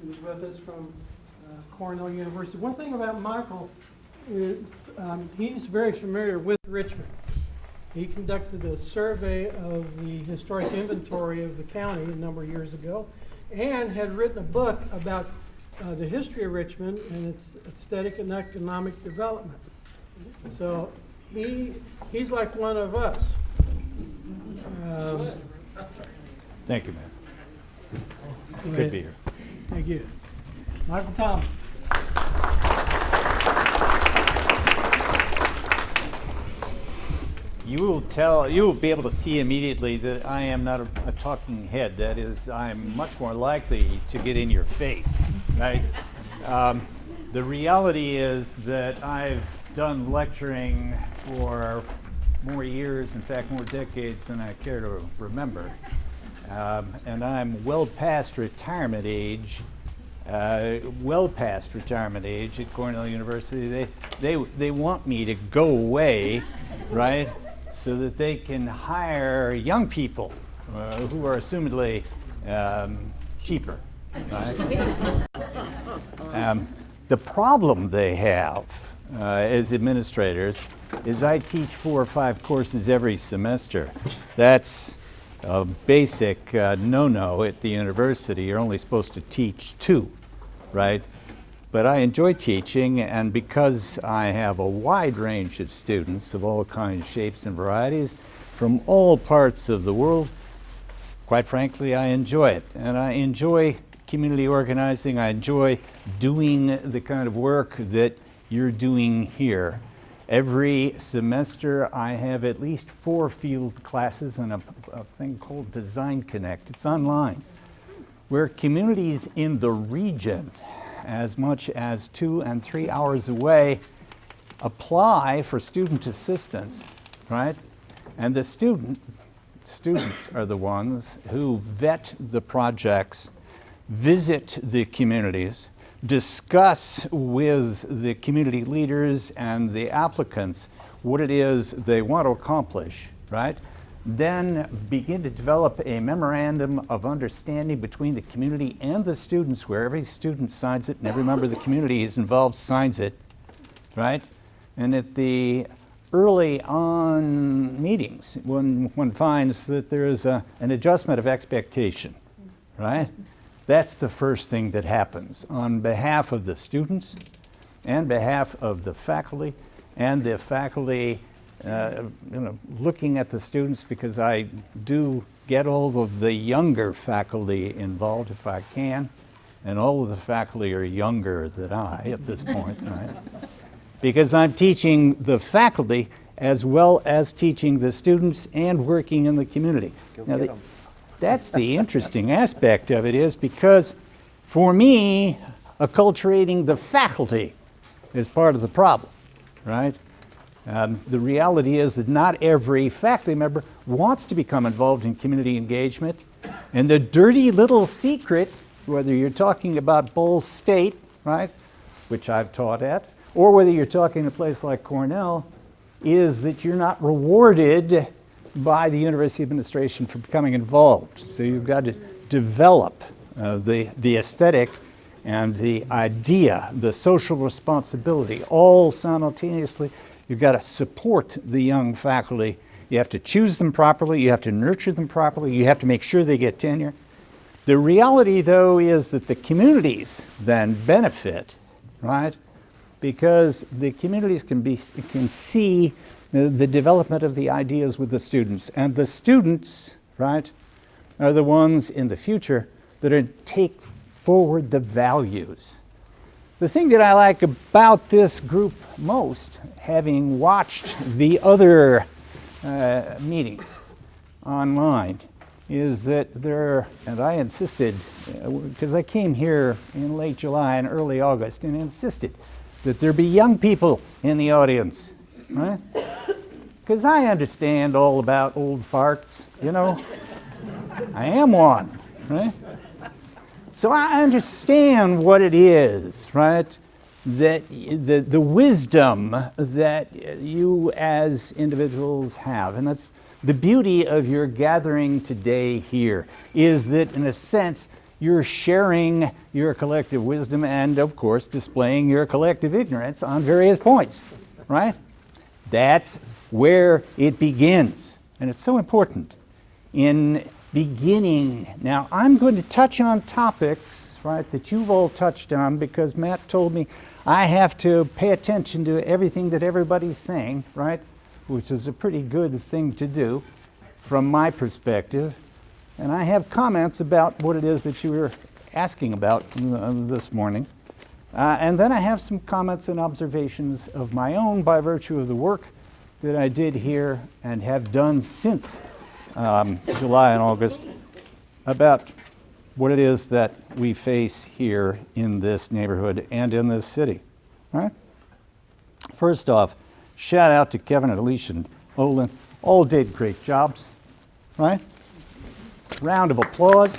who's with us from Cornell University. One thing about Michael is he's very familiar with Richmond. He conducted a survey of the historic inventory of the county a number of years ago and had written a book about the history of Richmond and its aesthetic and economic development. So he's like one of us. Thank you, man. Good to be here. Thank you. Michael Tomlan. You will be able to see immediately that I am not a talking head. That is, I'm much more likely to get in your face, right? The reality is that I've done lecturing for more years, in fact, more decades than I care to remember. And I'm well past retirement age at Cornell University. They want me to go away, right? So that they can hire young people who are assumedly cheaper. Right? The problem they have as administrators is I teach 4 or 5 courses every semester. That's a basic no-no at the university. You're only supposed to teach 2, right? But I enjoy teaching, and because I have a wide range of students of all kinds, shapes, and varieties from all parts of the world, quite frankly, I enjoy it. And I enjoy community organizing. I enjoy doing the kind of work that you're doing here. Every semester, I have at least 4 field classes and a thing called Design Connect. It's online, where communities in the region, as much as 2 and 3 hours away, apply for student assistance, right? And the students are the ones who vet the projects, visit the communities, discuss with the community leaders and the applicants what it is they want to accomplish, right? Then begin to develop a memorandum of understanding between the community and the students, where every student signs it and every member of the community is involved signs it, right? And at the early on meetings, when one finds that there is an adjustment of expectation, right? That's the first thing that happens on behalf of the students and behalf of the faculty, and the faculty looking at the students, because I do get all of the younger faculty involved if I can, and all of the faculty are younger than I at this point, right? Because I'm teaching the faculty as well as teaching the students and working in the community. Now, that's the interesting aspect of it, is because for me, acculturating the faculty is part of the problem, right? The reality is that not every faculty member wants to become involved in community engagement. And the dirty little secret, whether you're talking about Ball State, right, which I've taught at, or whether you're talking a place like Cornell, is that you're not rewarded by the university administration for becoming involved. So you've got to develop the aesthetic and the idea, the social responsibility, all simultaneously. You've got to support the young faculty. You have to choose them properly. You have to nurture them properly. You have to make sure they get tenure. The reality, though, is that the communities then benefit, right? Because the communities can see the development of the ideas with the students. And the students, right, are the ones in the future that are take forward the values. The thing that I like about this group most, having watched the other meetings online, is that and I insisted, because I came here in late July and early August, and insisted that there be young people in the audience, right? Because I understand all about old farts, you know. I am one, right? So I understand what it is, right? That the wisdom that you as individuals have. And that's the beauty of your gathering today here, is that in a sense, you're sharing your collective wisdom and, of course, displaying your collective ignorance on various points, right? That's where it begins. And it's so important in beginning. Now, I'm going to touch on topics, right, that you've all touched on because Matt told me I have to pay attention to everything that everybody's saying, right, which is a pretty good thing to do from my perspective. And I have comments about what it is that you were asking about this morning. And then I have some comments and observations of my own by virtue of the work that I did here and have done since July and August about what it is that we face here in this neighborhood and in this city. All right? First off, shout out to Kevin and Alicia and Olin. All did great jobs, right? Round of applause.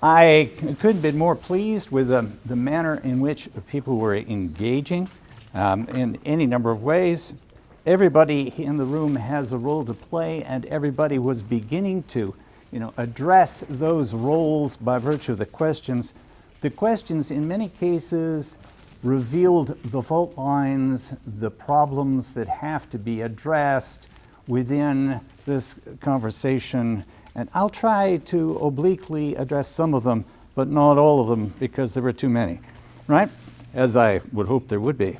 I couldn't have been more pleased with the manner in which people were engaging in any number of ways. Everybody in the room has a role to play, and everybody was beginning to, address those roles by virtue of the questions. The questions, in many cases, revealed the fault lines, the problems that have to be addressed within this conversation. And I'll try to obliquely address some of them, but not all of them because there were too many, right? As I would hope there would be.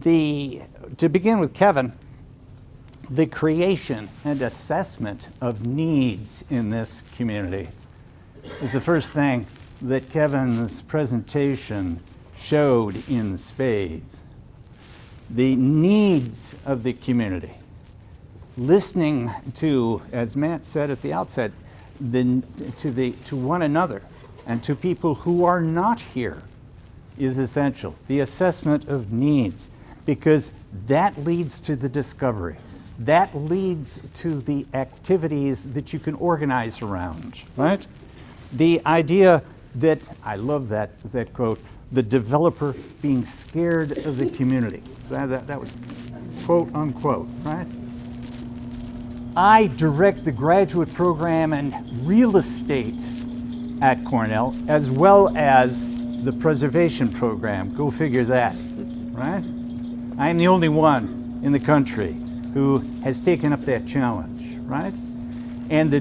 To begin with Kevin, the creation and assessment of needs in this community is the first thing that Kevin's presentation showed in spades. The needs of the community. Listening to, as Matt said at the outset, to one another and to people who are not here is essential. The assessment of needs, because that leads to the discovery. That leads to the activities that you can organize around, right? The idea that, I love that quote, the developer being scared of the community. That was quote unquote, right? I direct the graduate program in real estate at Cornell, as well as the preservation program. Go figure that, right? I am the only one in the country who has taken up that challenge, right? And the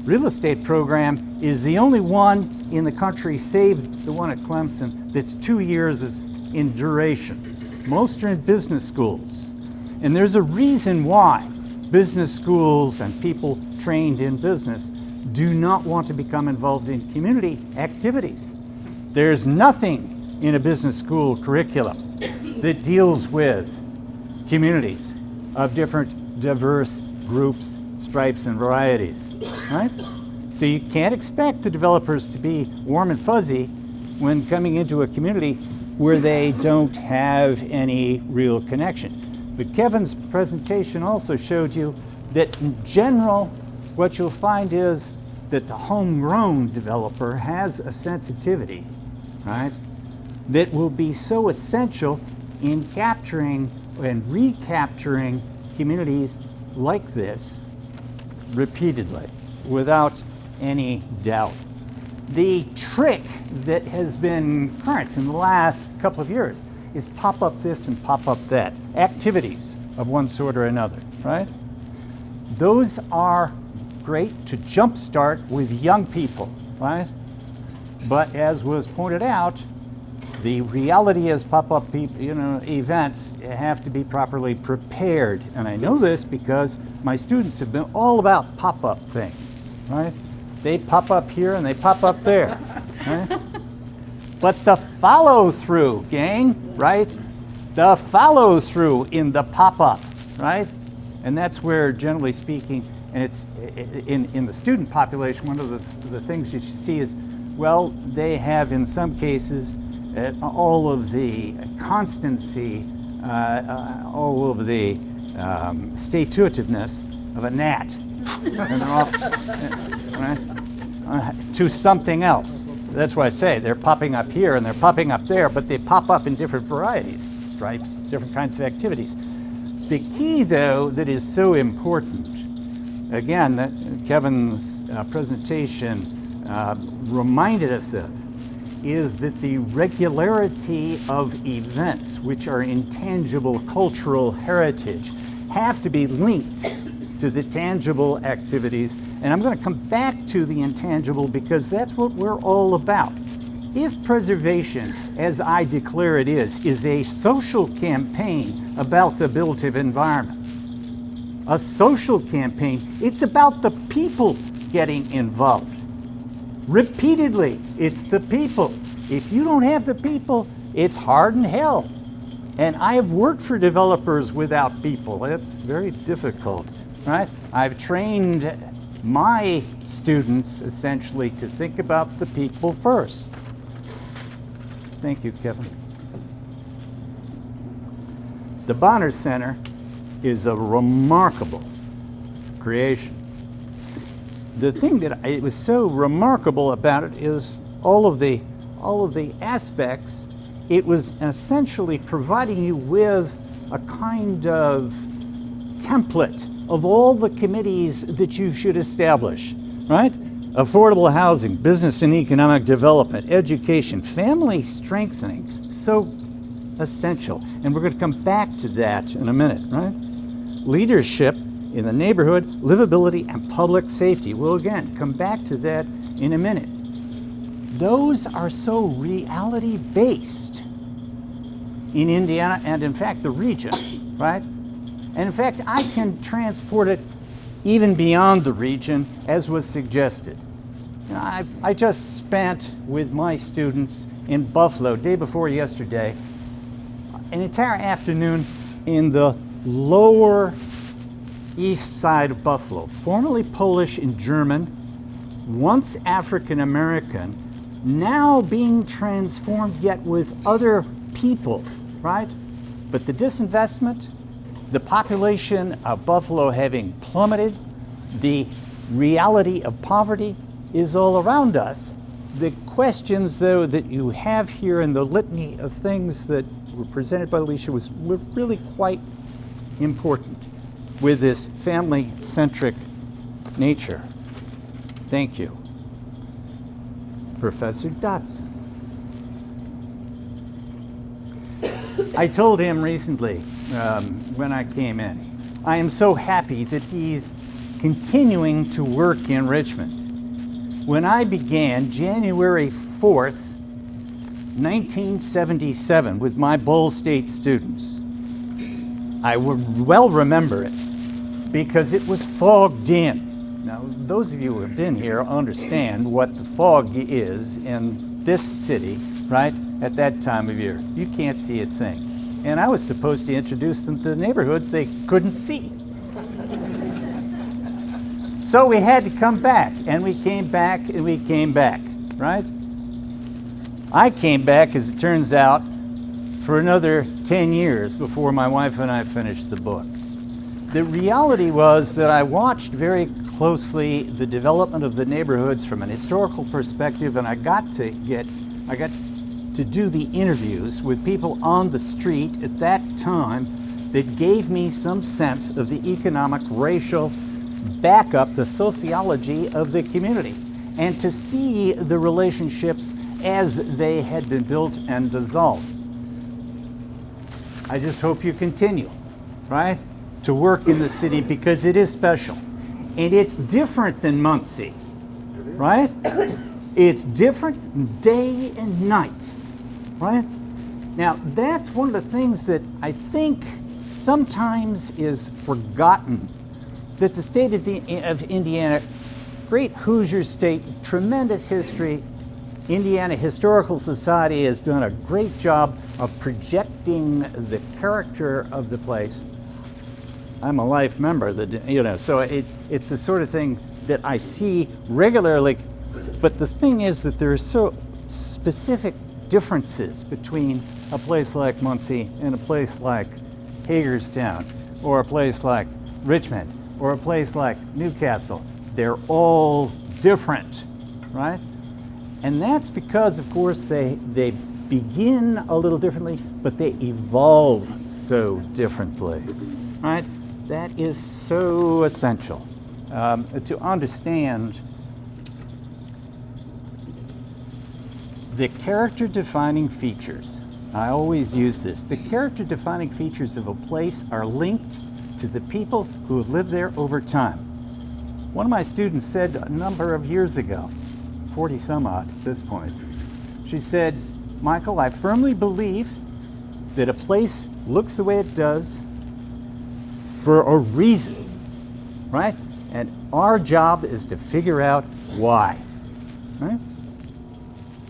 real estate program is the only one in the country, save the one at Clemson, that's 2 years in duration. Most are in business schools. And there's a reason why business schools and people trained in business do not want to become involved in community activities. There's nothing in a business school curriculum that deals with communities of different diverse groups, stripes, and varieties, right? So you can't expect the developers to be warm and fuzzy when coming into a community where they don't have any real connection. But Kevin's presentation also showed you that in general, what you'll find is that the homegrown developer has a sensitivity, right, that will be so essential in capturing and recapturing communities like this repeatedly, without any doubt. The trick that has been current in the last couple of years is pop up this and pop up that, activities of one sort or another, right? Those are great to jumpstart with young people, right? But as was pointed out, the reality is pop-up events have to be properly prepared. And I know this because my students have been all about pop-up things, right? They pop up here and they pop up there, right? But the follow-through, gang, right? The follow-through in the pop-up, right? And that's where, generally speaking, and it's in the student population, one of the things you should see is, well, they have in some cases all of the constancy, all of the stay-to-itiveness of a gnat, and they're off to something else. That's why I say they're popping up here and they're popping up there, but they pop up in different varieties, stripes, different kinds of activities. The key, though, that is so important, again, that Kevin's presentation reminded us of, is that the regularity of events, which are intangible cultural heritage, have to be linked to the tangible activities. And I'm going to come back to the intangible because that's what we're all about. If preservation, as I declare it is a social campaign about the built environment, a social campaign, it's about the people getting involved. Repeatedly, it's the people. If you don't have the people, it's hard in hell. And I have worked for developers without people. It's very difficult, right? I've trained my students essentially to think about the people first. Thank you, Kevin. The Bonner Center is a remarkable creation. The thing that it was so remarkable about it is all of the aspects. It was essentially providing you with a kind of template of all the committees that you should establish, right? Affordable housing, business and economic development, education, family strengthening, so essential. And we're going to come back to that in a minute, right? Leadership in the neighborhood, livability, and public safety. We'll again come back to that in a minute. Those are so reality-based in Indiana and, in fact, the region, right? And, in fact, I can transport it even beyond the region, as was suggested. You know, I just spent with my students in Buffalo, day before yesterday, an entire afternoon in the lower east side of Buffalo, formerly Polish and German, once African American, now being transformed yet with other people, right? But the disinvestment, the population of Buffalo having plummeted, the reality of poverty is all around us. The questions, though, that you have here in the litany of things that were presented by Alicia were really quite important with this family-centric nature. Thank you. Professor Dodson. I told him recently when I came in, I am so happy that he's continuing to work in Richmond. When I began January 4th, 1977, with my Ball State students, I would well remember it because it was fogged in. Now, those of you who have been here understand what the fog is in this city, right, at that time of year. You can't see a thing. And I was supposed to introduce them to the neighborhoods they couldn't see. So we had to come back, and we came back, and we came back, right? I came back, as it turns out, for another 10 years before my wife and I finished the book. The reality was that I watched very closely the development of the neighborhoods from an historical perspective, and I got to do the interviews with people on the street at that time that gave me some sense of the economic, racial backup, the sociology of the community, and to see the relationships as they had been built and dissolved. I just hope you continue, right, to work in the city because it is special. And it's different than Muncie, right? It's different day and night, right? Now, that's one of the things that I think sometimes is forgotten, that the state of Indiana, great Hoosier state, tremendous history. Indiana Historical Society has done a great job of projecting the character of the place. I'm a life member, so it's the sort of thing that I see regularly. But the thing is that there are so specific differences between a place like Muncie and a place like Hagerstown, or a place like Richmond, or a place like Newcastle. They're all different, right? And that's because, of course, they begin a little differently, but they evolve so differently. right? That is so essential to understand the character-defining features. I always use this. The character-defining features of a place are linked to the people who have lived there over time. One of my students said a number of years ago, 40 some odd at this point, she said, Michael, I firmly believe that a place looks the way it does for a reason, right? And our job is to figure out why, right?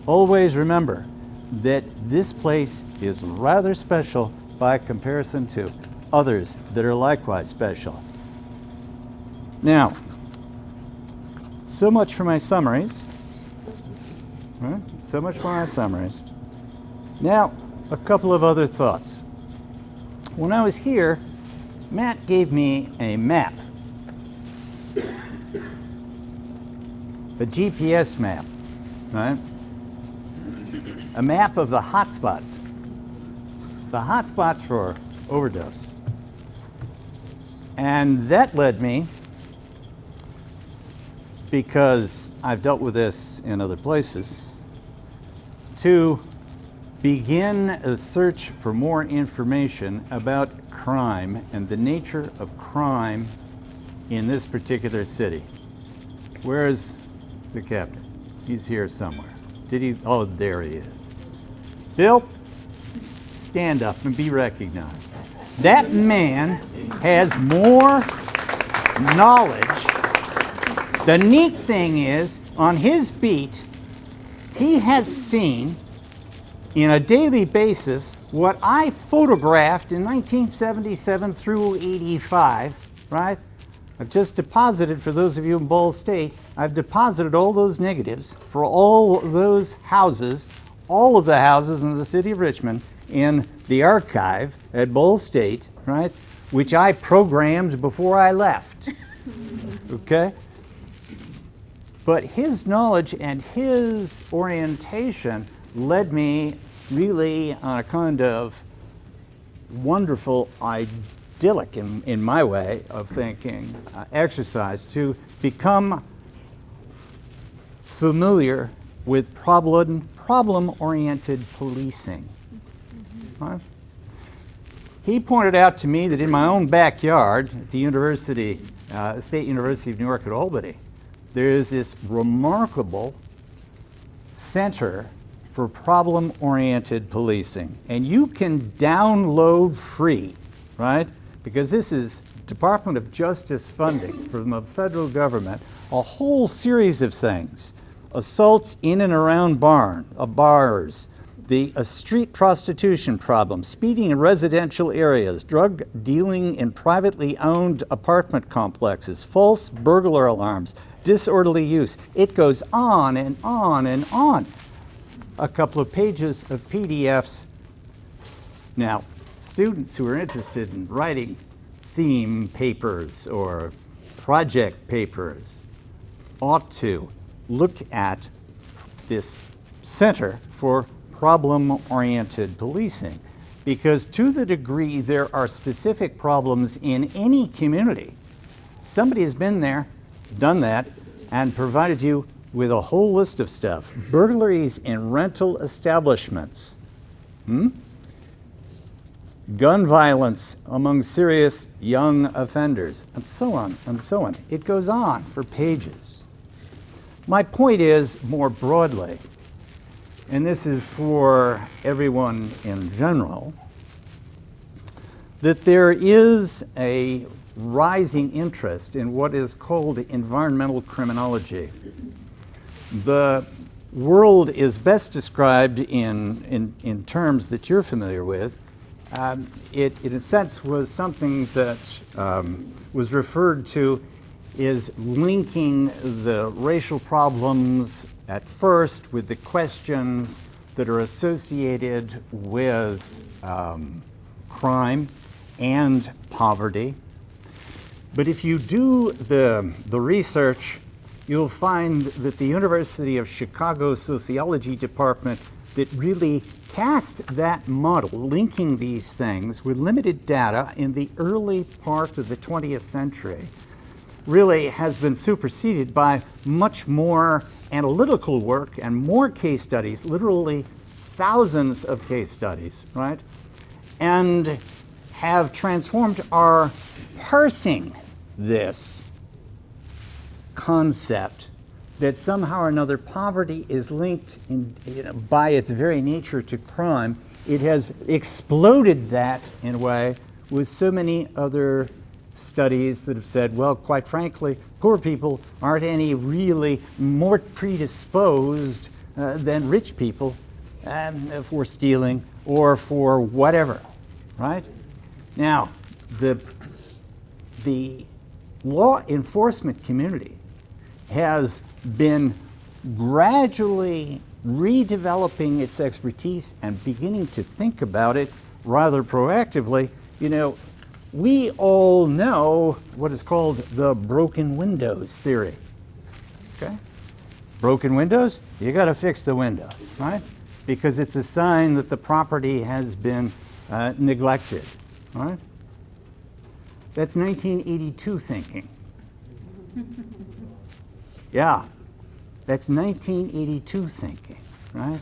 Always remember that this place is rather special by comparison to others that are likewise special. Now, so much for my summaries. Right? So much for my summaries. Now, a couple of other thoughts. When I was here, Matt gave me a map, a GPS map, right? A map of the hotspots for overdose. And that led me, because I've dealt with this in other places, to begin a search for more information about crime and the nature of crime in this particular city. Where is the captain? He's here somewhere. Did he? Oh, there he is. Bill, stand up and be recognized. That man has more knowledge. The neat thing is, on his beat, he has seen in a daily basis what I photographed in 1977 through 85, right? I've just deposited, for those of you in Ball State, I've deposited all those negatives for all those houses, all of the houses in the city of Richmond, in the archive at Ball State, right? Which I programmed before I left, okay? But his knowledge and his orientation led me really on a kind of wonderful, idyllic, in my way of thinking, exercise to become familiar with problem-oriented policing. Right? He pointed out to me that in my own backyard at the University, State University of New York at Albany, there is this remarkable center for problem-oriented policing. And you can download free, right? Because this is Department of Justice funding from the federal government, a whole series of things. Assaults in and around bars, the street prostitution problem, speeding in residential areas, drug dealing in privately owned apartment complexes, false burglar alarms, disorderly use. It goes on and on and on. A couple of pages of PDFs. Now, students who are interested in writing theme papers or project papers ought to look at this Center for Problem-Oriented Policing, because to the degree there are specific problems in any community, somebody has been there, done that, and provided you with a whole list of stuff. Burglaries in rental establishments, gun violence among serious young offenders, and so on and so on. It goes on for pages. My point is, more broadly, and this is for everyone in general, that there is a rising interest in what is called environmental criminology. The world is best described in terms that you're familiar with. It, in a sense, was something that was referred to as linking the racial problems at first with the questions that are associated with crime and poverty. But if you do the research, you'll find that the University of Chicago Sociology Department that really cast that model, linking these things with limited data in the early part of the 20th century, really has been superseded by much more analytical work and more case studies, literally thousands of case studies, right? And have transformed our parsing this concept that somehow or another poverty is linked by its very nature to crime. It has exploded that in a way with so many other studies that have said, well, quite frankly, poor people aren't any really more predisposed than rich people for stealing or for whatever, right? Now, the law enforcement community has been gradually redeveloping its expertise and beginning to think about it rather proactively. You know, we all know what is called the broken windows theory. Okay? Broken windows, you got to fix the window, right? Because it's a sign that the property has been neglected, right? That's 1982 thinking. Yeah, that's 1982 thinking, right?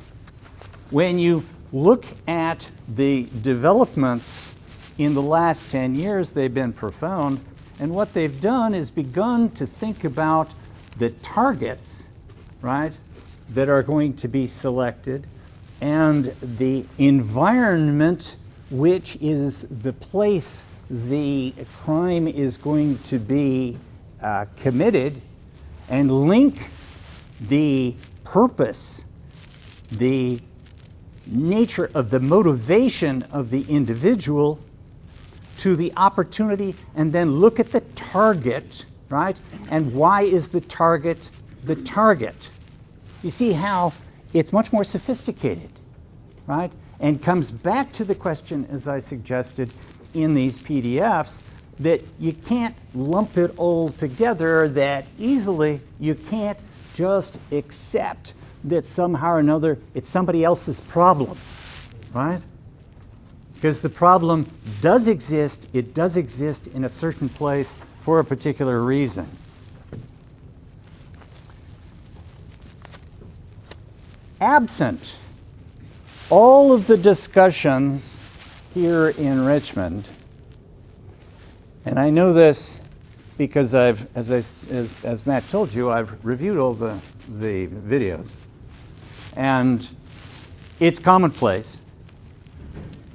When you look at the developments in the last 10 years, they've been profound, and what they've done is begun to think about the targets, right, that are going to be selected, and the environment, which is the place the crime is going to be committed, and link the purpose, the nature of the motivation of the individual to the opportunity, and then look at the target, right? And why is the target the target? You see how it's much more sophisticated, right? And comes back to the question, as I suggested in these PDFs, that you can't lump it all together that easily. You can't just accept that somehow or another it's somebody else's problem, right? Because the problem does exist, it does exist in a certain place for a particular reason. Absent all of the discussions here in Richmond, and I know this because as Matt told you, I've reviewed all the videos, and it's commonplace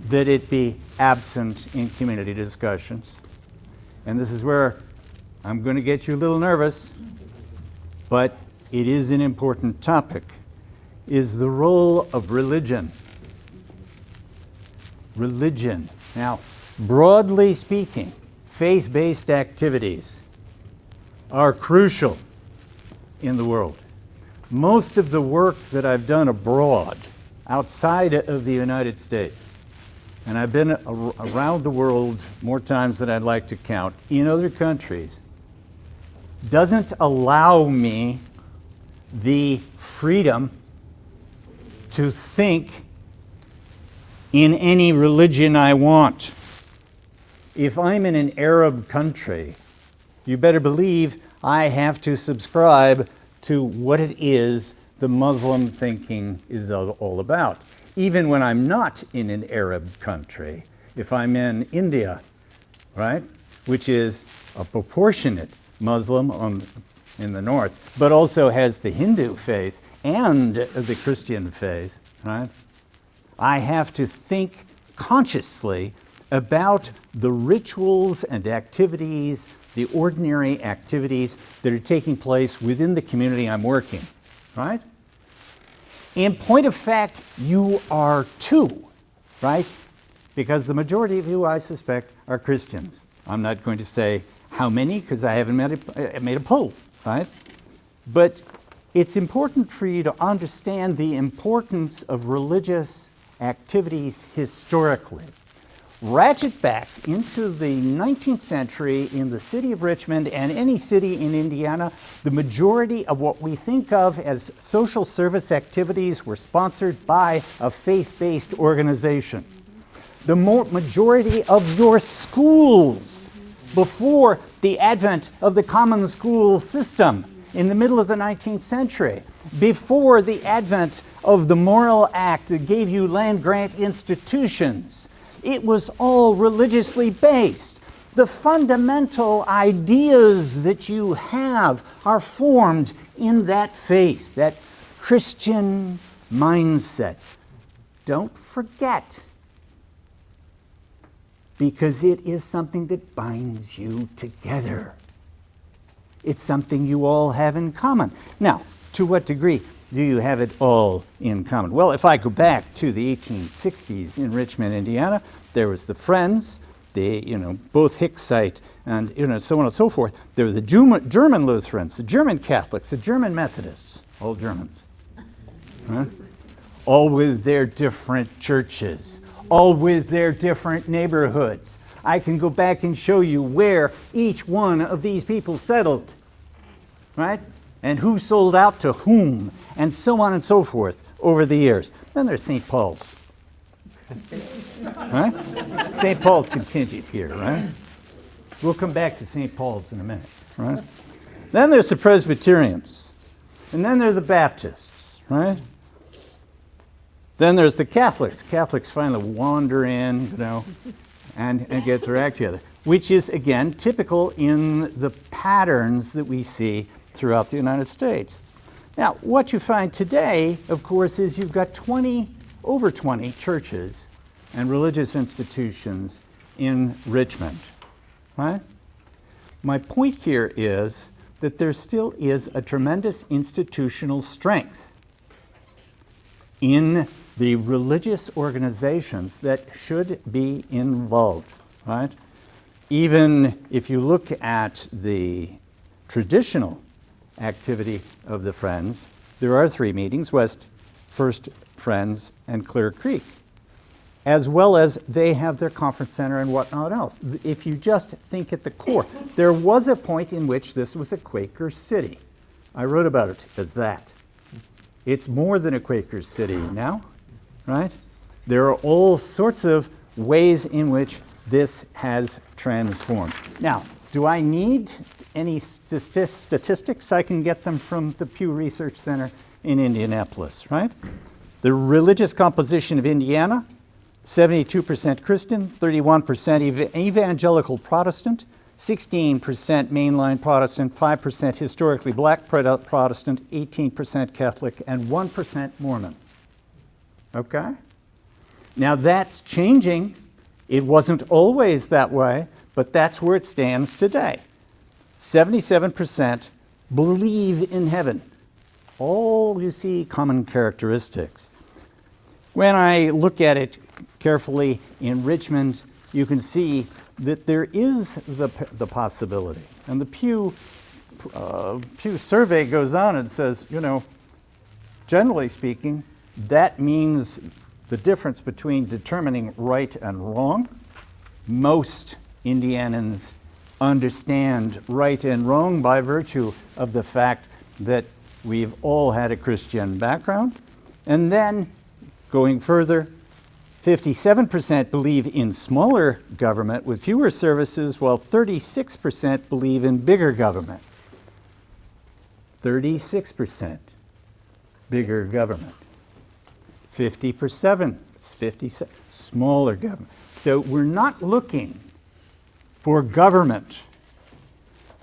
that it be absent in community discussions. And this is where I'm going to get you a little nervous, but it is an important topic, is the role of religion. Religion. Now, broadly speaking, faith-based activities are crucial in the world. Most of the work that I've done abroad, outside of the United States, and I've been around the world more times than I'd like to count, in other countries, doesn't allow me the freedom to think in any religion I want. If I'm in an Arab country, you better believe I have to subscribe to what it is the Muslim thinking is all about. Even when I'm not in an Arab country, if I'm in India, right, which is a proportionate Muslim in the north, but also has the Hindu faith and the Christian faith, right? I have to think consciously about the rituals and activities, the ordinary activities that are taking place within the community I'm working, right? In point of fact, you are too, right? Because the majority of you, I suspect, are Christians. I'm not going to say how many, because I haven't made a poll, right? But it's important for you to understand the importance of religious activities historically. ratchet back into the 19th century in the city of Richmond and any city in Indiana, the majority of what we think of as social service activities were sponsored by a faith-based organization. The majority of your schools before the advent of the common school system in the middle of the 19th century, before the advent of the Morrill Act that gave you land-grant institutions, it was all religiously based. The fundamental ideas that you have are formed in that faith, that Christian mindset. Don't forget, because it is something that binds you together. It's something you all have in common. Now, to what degree do you have it all in common? Well, if I go back to the 1860s in Richmond, Indiana, there was the Friends, both Hicksite and so on and so forth. There were the German Lutherans, the German Catholics, the German Methodists, all Germans, huh? All with their different churches, all with their different neighborhoods. I can go back and show you where each one of these people settled, right? And who sold out to whom, and so on and so forth over the years. Then there's St. Paul's. Right? St. Paul's continued here, right? We'll come back to St. Paul's in a minute, right? Then there's the Presbyterians. And then there are the Baptists, right? Then there's the Catholics. Catholics finally wander in, and get their act together, which is, again, typical in the patterns that we see throughout the United States. Now, what you find today, of course, is you've got over 20 churches and religious institutions in Richmond, right? My point here is that there still is a tremendous institutional strength in the religious organizations that should be involved, right? Even if you look at the traditional activity of the Friends, there are 3 meetings: West, First Friends, and Clear Creek, as well as they have their conference center and whatnot else. If you just think at the core, there was a point in which this was a Quaker city. I wrote about it as that. It's more than a Quaker city now, right? There are all sorts of ways in which this has transformed. Now, do I need any statistics? I can get them from the Pew Research Center in Indianapolis, right? The religious composition of Indiana: 72% Christian, 31% evangelical Protestant, 16% mainline Protestant, 5% historically black Protestant, 18% Catholic, and 1% Mormon. Okay? Now that's changing. It wasn't always that way, but that's where it stands today. 77% believe in heaven. All, you see, common characteristics. When I look at it carefully in Richmond, you can see that there is the possibility. And the Pew survey goes on and says, generally speaking, that means the difference between determining right and wrong. Most Indianans understand right and wrong by virtue of the fact that we've all had a Christian background. And then, going further, 57% believe in smaller government with fewer services, while 36% believe in bigger government. 36% bigger government. 57% smaller government. So we're not looking for government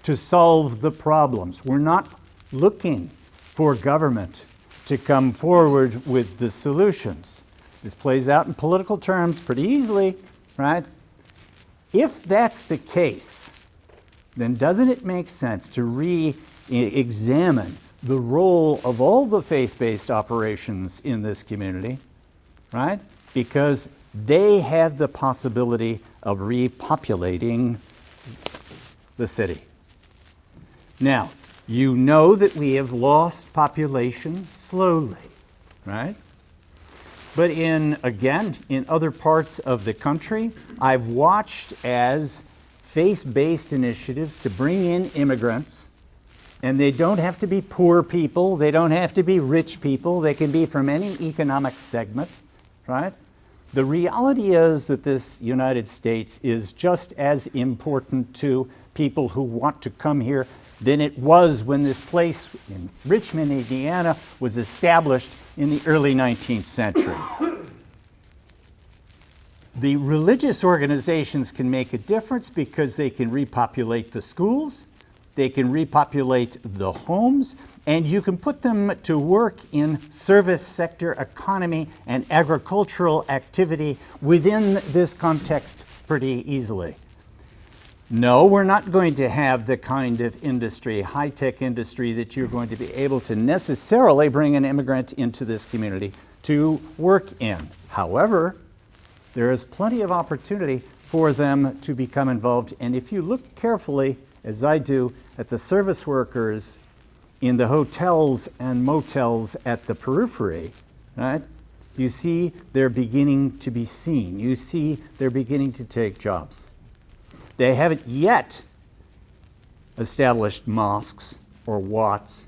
to solve the problems. We're not looking for government to come forward with the solutions. This plays out in political terms pretty easily, right? If that's the case, then doesn't it make sense to re-examine the role of all the faith-based operations in this community, right? Because they have the possibility of repopulating the city. Now, you know that we have lost population slowly, right? But in other parts of the country, I've watched as faith-based initiatives to bring in immigrants, and they don't have to be poor people, they don't have to be rich people, they can be from any economic segment, right? The reality is that this United States is just as important to people who want to come here than it was when this place in Richmond, Indiana, was established in the early 19th century. The religious organizations can make a difference because they can repopulate the schools, they can repopulate the homes, and you can put them to work in service sector economy and agricultural activity within this context pretty easily. No, we're not going to have the kind of industry, high-tech industry, that you're going to be able to necessarily bring an immigrant into this community to work in. However, there is plenty of opportunity for them to become involved. And if you look carefully, as I do, at the service workers in the hotels and motels at the periphery, right, you see they're beginning to be seen. You see they're beginning to take jobs. They haven't yet established mosques or watts,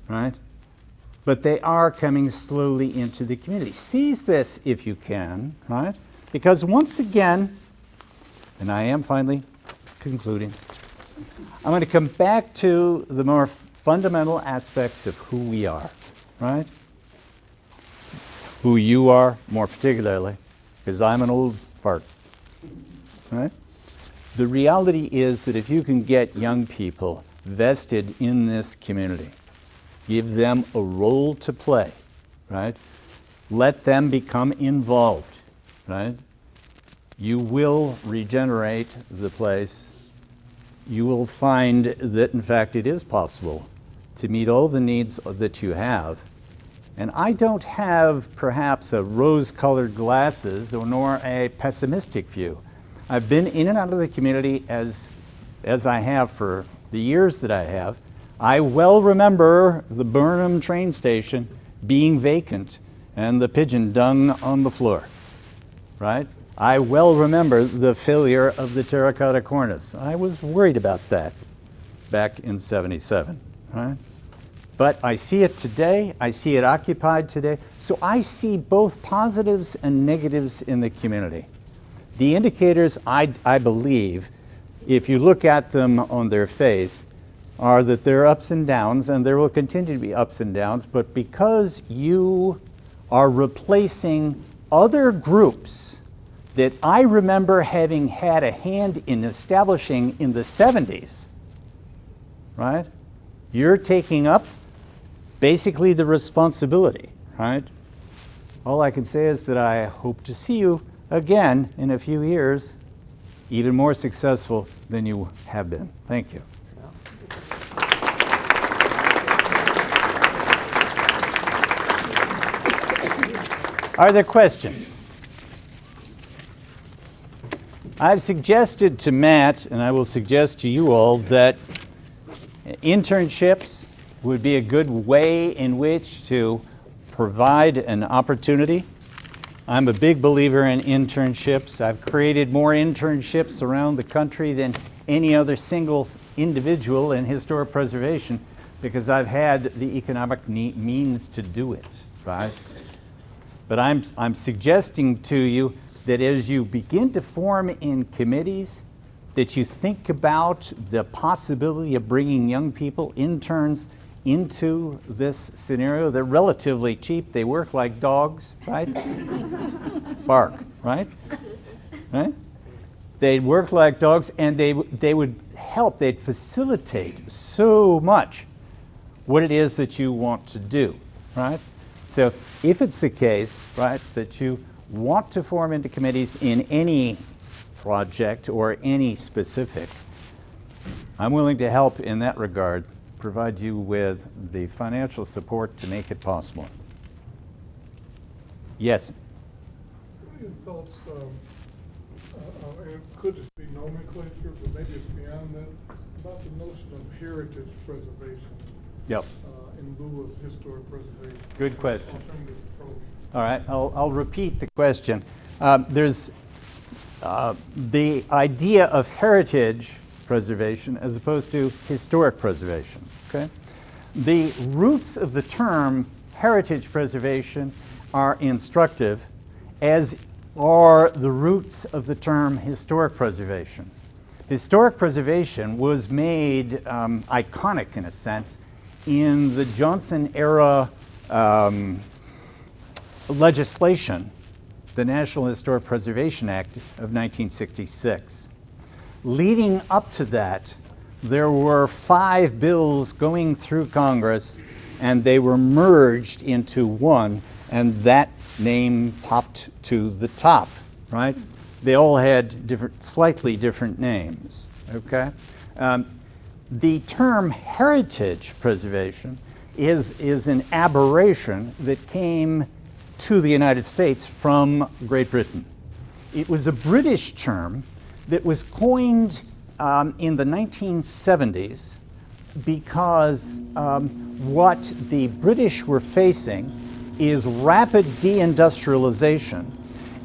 right? But they are coming slowly into the community. Seize this if you can, right? Because once again, and I am finally concluding, I'm going to come back to the more fundamental aspects of who we are, right? Who you are, more particularly, because I'm an old fart, right? The reality is that if you can get young people vested in this community, give them a role to play, right? Let them become involved, right? You will regenerate the place. You will find that, in fact, it is possible to meet all the needs that you have. And I don't have perhaps a rose-colored glasses nor a pessimistic view. I've been in and out of the community as I have for the years that I have. I well remember the Burnham train station being vacant and the pigeon dung on the floor, right? I well remember the failure of the terracotta cornice. I was worried about that back in '77, right? But I see it today, I see it occupied today, so I see both positives and negatives in the community. The indicators, I believe, if you look at them on their face, are that there are ups and downs, and there will continue to be ups and downs, but because you are replacing other groups that I remember having had a hand in establishing in the 70s, right? You're taking up basically the responsibility, right? All I can say is that I hope to see you again in a few years, even more successful than you have been. Thank you. Are there questions? I've suggested to Matt, and I will suggest to you all, that internships would be a good way in which to provide an opportunity. I'm a big believer in internships. I've created more internships around the country than any other single individual in historic preservation because I've had the economic means to do it, right? But I'm suggesting to you that as you begin to form in committees, that you think about the possibility of bringing young people, interns, into this scenario. They're relatively cheap. They work like dogs, right? Bark, right? Right? They'd work like dogs, and they would help. They'd facilitate so much what it is that you want to do, right? So if it's the case, right, that you want to form into committees in any project or any specific, I'm willing to help in that regard, provide you with the financial support to make it possible. Yes? What are your thoughts, and it could just be nomenclature, but maybe it's beyond that, about the notion of heritage preservation? Yep. in lieu of historic preservation? Good question. Alternative approach. All right, I'll repeat the question. There's the idea of heritage preservation as opposed to historic preservation, okay? The roots of the term heritage preservation are instructive, as are the roots of the term historic preservation. Historic preservation was made iconic, in a sense, in the Johnson era legislation, the National Historic Preservation Act of 1966. Leading up to that, there were 5 bills going through Congress, and they were merged into one, and that name popped to the top, right? They all had different, slightly different names, okay? The term heritage preservation is an aberration that came to the United States from Great Britain. It was a British term that was coined in the 1970s because what the British were facing is rapid deindustrialization,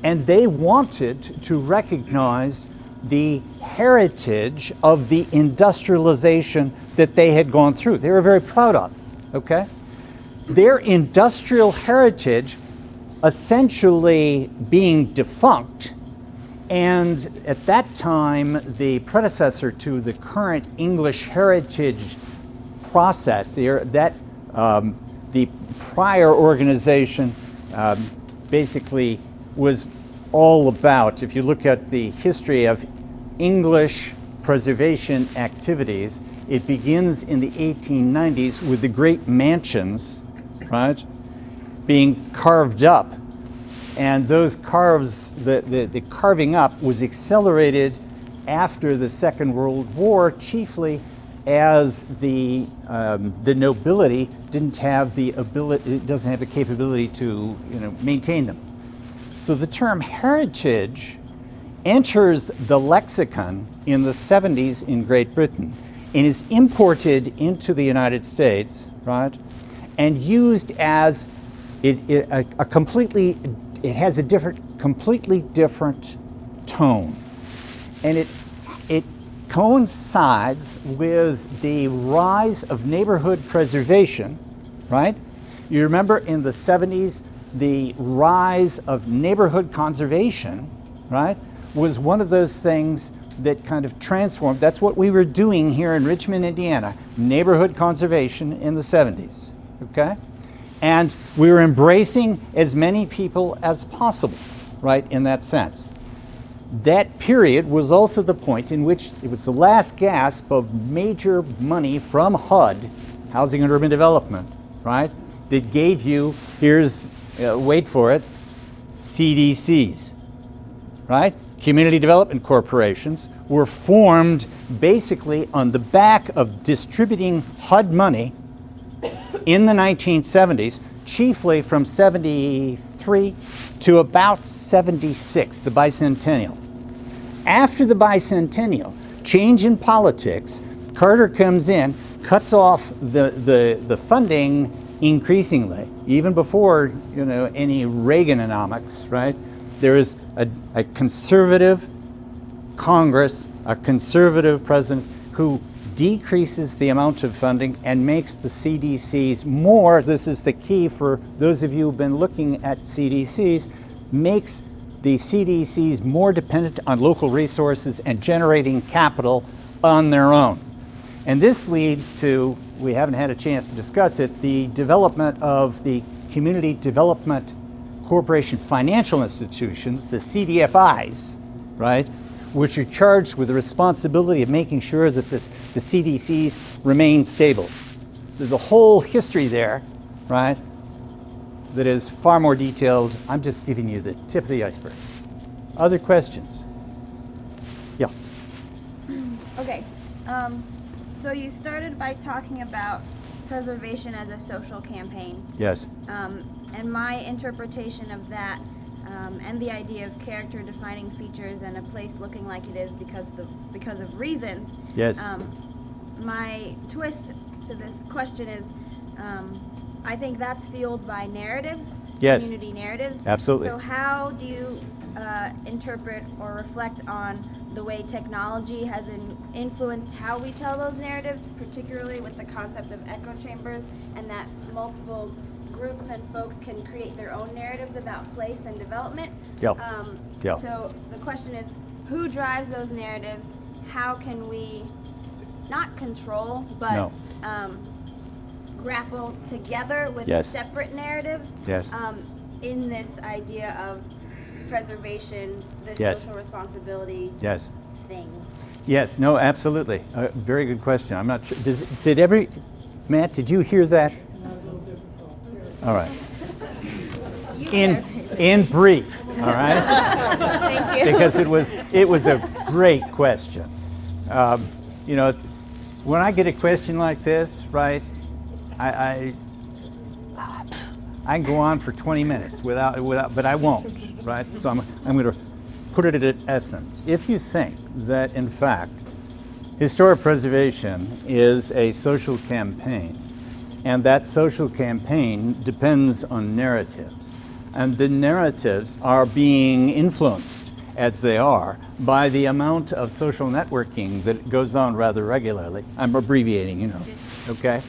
and they wanted to recognize the heritage of the industrialization that they had gone through. They were very proud of, okay? Their industrial heritage essentially being defunct, and at that time, the predecessor to the current English heritage process, the prior organization basically was all about, if you look at the history of English preservation activities, it begins in the 1890s with the great mansions, right, being carved up. And those carves, the carving up was accelerated after the Second World War, chiefly as the nobility didn't have the ability, it doesn't have the capability to, maintain them. So the term heritage enters the lexicon in the 70s in Great Britain and is imported into the United States, right, and used as it has a completely different tone, and it coincides with the rise of neighborhood preservation, right? You remember in the 70s, the rise of neighborhood conservation, right, was one of those things that kind of transformed. That's what we were doing here in Richmond, Indiana, neighborhood conservation in the 70s, okay? And we were embracing as many people as possible, right, in that sense. That period was also the point in which it was the last gasp of major money from HUD, Housing and Urban Development, right, that gave you, here's, wait for it, CDCs, right? Community Development Corporations were formed basically on the back of distributing HUD money in the 1970s, chiefly from 73 to about 76, the bicentennial. After the bicentennial, change in politics, Carter comes in, cuts off the funding increasingly, even before any Reaganomics, right? There is a conservative Congress, a conservative president who decreases the amount of funding and makes the CDCs more, this is the key for those of you who've been looking at CDCs, makes the CDCs more dependent on local resources and generating capital on their own. And this leads to, we haven't had a chance to discuss it, the development of the Community Development Corporation financial institutions, the CDFIs, right, which are charged with the responsibility of making sure that the CDCs remain stable. There's a whole history there, right, that is far more detailed. I'm just giving you the tip of the iceberg. Other questions? Yeah. Okay. So you started by talking about preservation as a social campaign. Yes. And my interpretation of that and the idea of character defining features and a place looking like it is because of reasons. Yes. My twist to this question is, I think that's fueled by narratives, Yes. community narratives. Absolutely. So how do you interpret or reflect on the way technology has influenced how we tell those narratives, particularly with the concept of echo chambers, and that multiple groups and folks can create their own narratives about place and development? Yep. Yep. So the question is, who drives those narratives? How can we not control, but No. grapple together with Yes. separate narratives Yes. in this idea of preservation, this Yes. social responsibility Yes. thing? Yes. No. Absolutely. Very good question. I'm not sure. Matt? Did you hear that? Not a little difficult. All right. You In paraphrase. brief. All right. Thank you. Because it was a great question. You know, when I get a question like this, right, I can go on for 20 minutes without, but I won't, right? So I'm going to put it at its essence. If you think that, in fact, historic preservation is a social campaign, and that social campaign depends on narratives, and the narratives are being influenced, as they are, by the amount of social networking that goes on rather regularly. I'm abbreviating, you know, okay?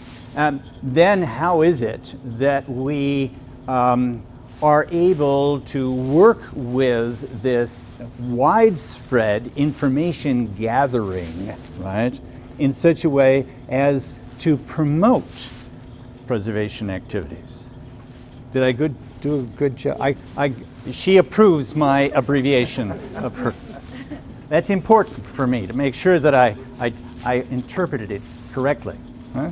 Then how is it that we are able to work with this widespread information gathering, right, in such a way as to promote preservation activities? Did I do a good job? She approves my abbreviation of her. That's important for me to make sure that I interpreted it correctly. Huh?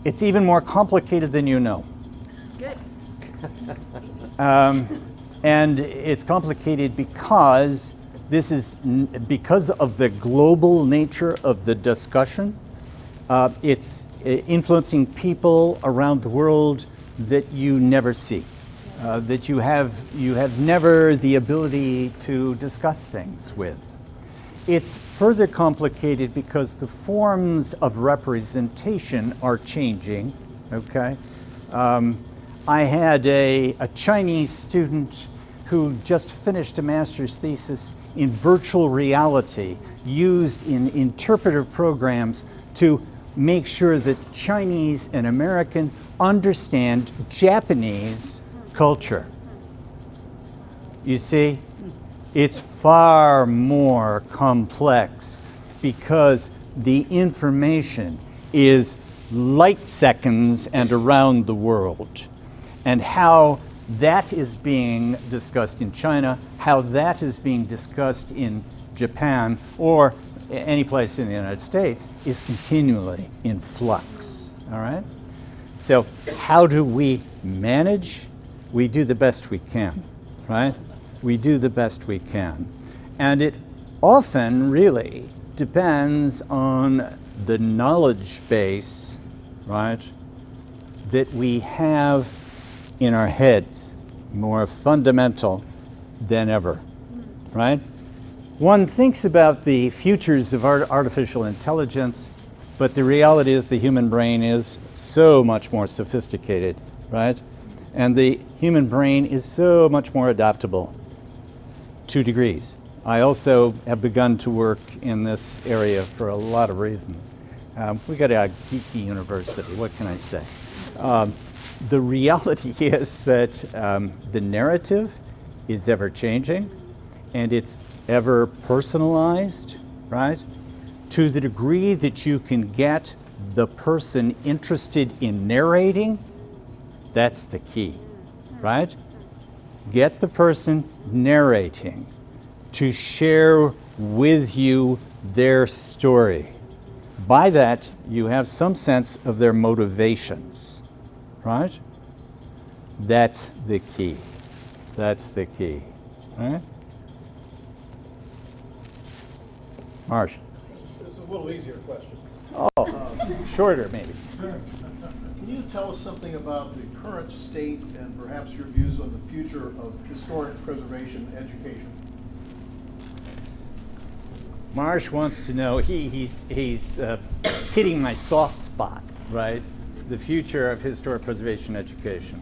It's even more complicated than you know. Good. And it's complicated because because of the global nature of the discussion. It's influencing people around the world that you never see, that you have never the ability to discuss things with. It's further complicated because the forms of representation are changing, okay? I had a Chinese student who just finished a master's thesis in virtual reality used in interpretive programs to make sure that Chinese and American understand Japanese culture. You see, it's far more complex because the information is light seconds and around the world. And how that is being discussed in China, how that is being discussed in Japan, or any place in the United States is continually in flux, all right? So how do we manage? We do the best we can, right? We do the best we can. And it often really depends on the knowledge base, right, that we have in our heads, more fundamental than ever, right? One thinks about the futures of artificial intelligence, but the reality is the human brain is so much more sophisticated, right? And the human brain is so much more adaptable. 2 degrees. I also have begun to work in this area for a lot of reasons. We got a geeky university, what can I say? The reality is that the narrative is ever changing, and it's ever personalized, right? To the degree that you can get the person interested in narrating, that's the key, right? Get the person narrating to share with you their story. By that, you have some sense of their motivations, right? That's the key. That's the key, right? Marsh. This is a little easier question. Oh, shorter maybe. Can you tell us something about the current state and perhaps your views on the future of historic preservation education? Marsh wants to know, he's hitting my soft spot, right? The future of historic preservation education.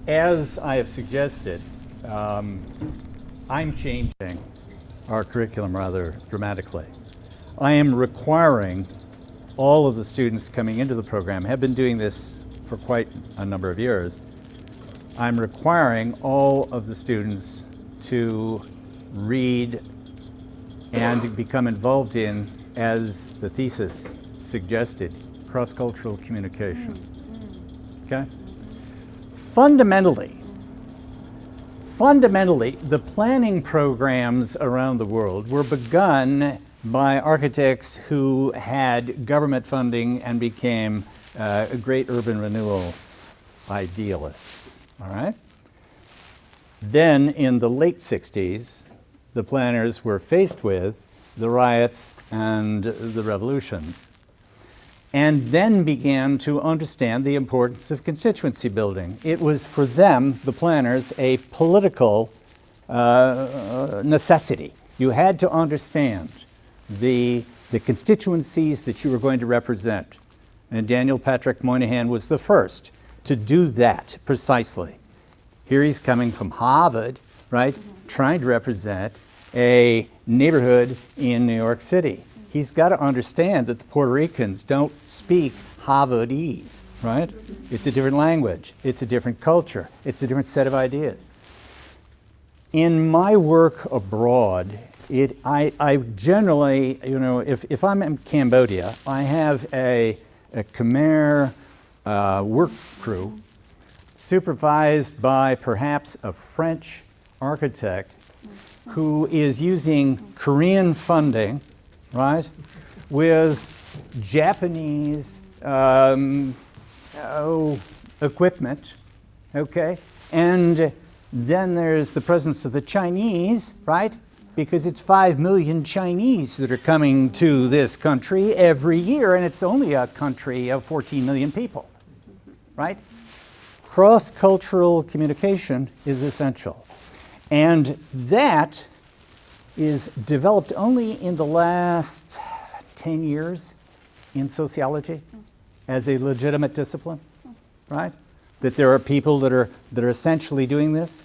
As I have suggested, I'm changing our curriculum rather dramatically. I am requiring all of the students coming into the program, have been doing this for quite a number of years, I'm requiring all of the students to read and become involved in, as the thesis suggested, cross-cultural communication. Okay? Fundamentally, the planning programs around the world were begun by architects who had government funding and became great urban renewal idealists, all right? Then in the late 60s, the planners were faced with the riots and the revolutions, and then began to understand the importance of constituency building. It was for them, the planners, a political necessity. You had to understand the constituencies that you were going to represent. And Daniel Patrick Moynihan was the first to do that precisely. Here he's coming from Harvard, right, trying to represent a neighborhood in New York City. He's got to understand that the Puerto Ricans don't speak Harvardese, right? It's a different language. It's a different culture. It's a different set of ideas. In my work abroad, I generally, if I'm in Cambodia, I have a Khmer work crew supervised by perhaps a French architect who is using Korean funding, right, with Japanese equipment, okay? And then there's the presence of the Chinese, right? Because it's 5 million Chinese that are coming to this country every year, and it's only a country of 14 million people, right? Cross-cultural communication is essential. And that is developed only in the last 10 years in sociology as a legitimate discipline, right? That there are people that are essentially doing this.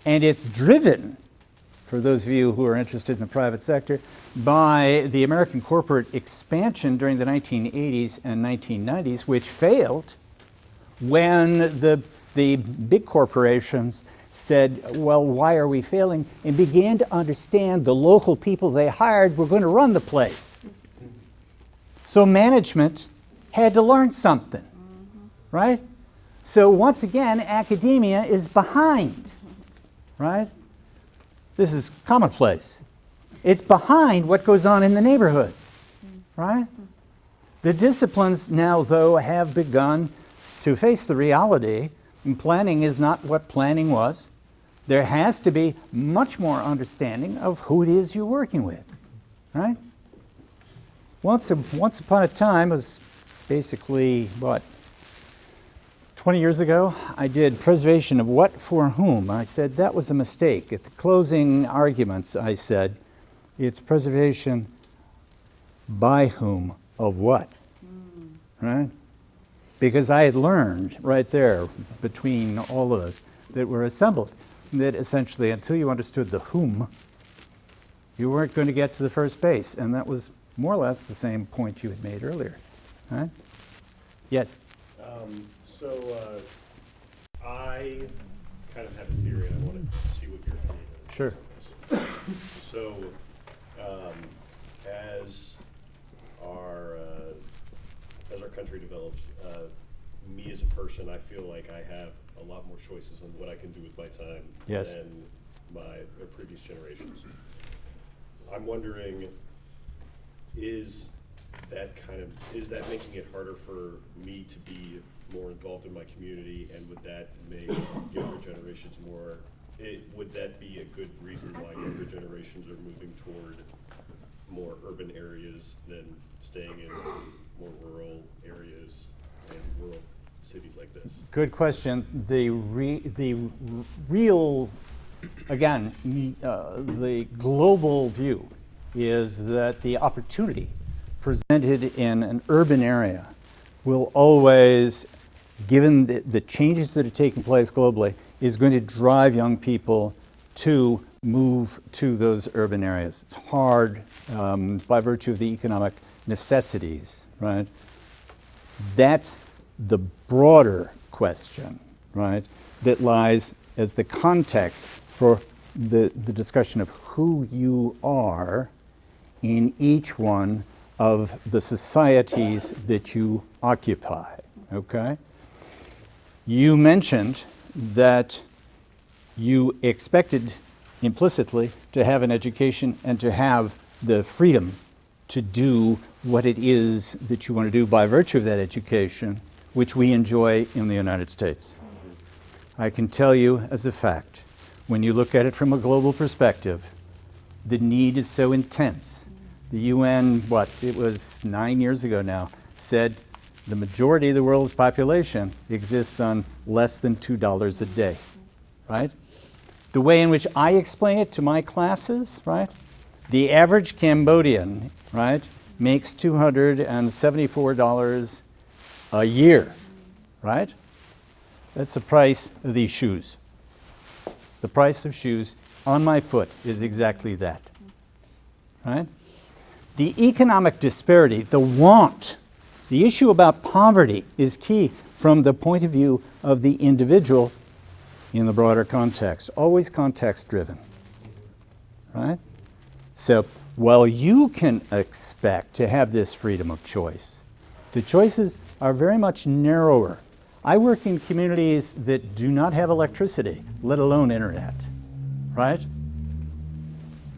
And it's driven, for those of you who are interested in the private sector, by the American corporate expansion during the 1980s and 1990s, which failed when the big corporations said, well, why are we failing? And began to understand the local people they hired were going to run the place. So management had to learn something, right? So once again, academia is behind, right? This is commonplace. It's behind what goes on in the neighborhoods, right? The disciplines now, though, have begun to face the reality, and planning is not what planning was. There has to be much more understanding of who it is you're working with, right? Once upon a time, it was basically, 20 years ago, I did preservation of what for whom. I said that was a mistake. At the closing arguments, I said, it's preservation by whom of what, right? Because I had learned right there between all of us that were assembled that essentially until you understood the whom, you weren't going to get to the first base. And that was more or less the same point you had made earlier, right? Yes? I kind of have a theory and I want to see what your opinion is. Sure. So, as our country develops, me as a person, I feel like I have a lot more choices on what I can do with my time than my previous generations. I'm wondering, is that making it harder for me to be more involved in my community, and would that make younger generations would that be a good reason why younger generations are moving toward more urban areas than staying in more rural areas and rural cities like this? Good question. The real again, the global view is that the opportunity presented in an urban area will always, given the changes that are taking place globally, is going to drive young people to move to those urban areas. It's hard by virtue of the economic necessities, right? That's the broader question, right, that lies as the context for the discussion of who you are in each one of the societies that you occupy, okay? You mentioned that you expected implicitly to have an education and to have the freedom to do what it is that you want to do by virtue of that education, which we enjoy in the United States. I can tell you as a fact, when you look at it from a global perspective, the need is so intense. The UN, it was 9 years ago now, said the majority of the world's population exists on less than $2 a day, right? The way in which I explain it to my classes, right? The average Cambodian, right, makes $274 a year, right? That's the price of these shoes. The price of shoes on my foot is exactly that, right? The economic disparity, the want, the issue about poverty is key from the point of view of the individual in the broader context, always context-driven, right? So while you can expect to have this freedom of choice, the choices are very much narrower. I work in communities that do not have electricity, let alone internet, right?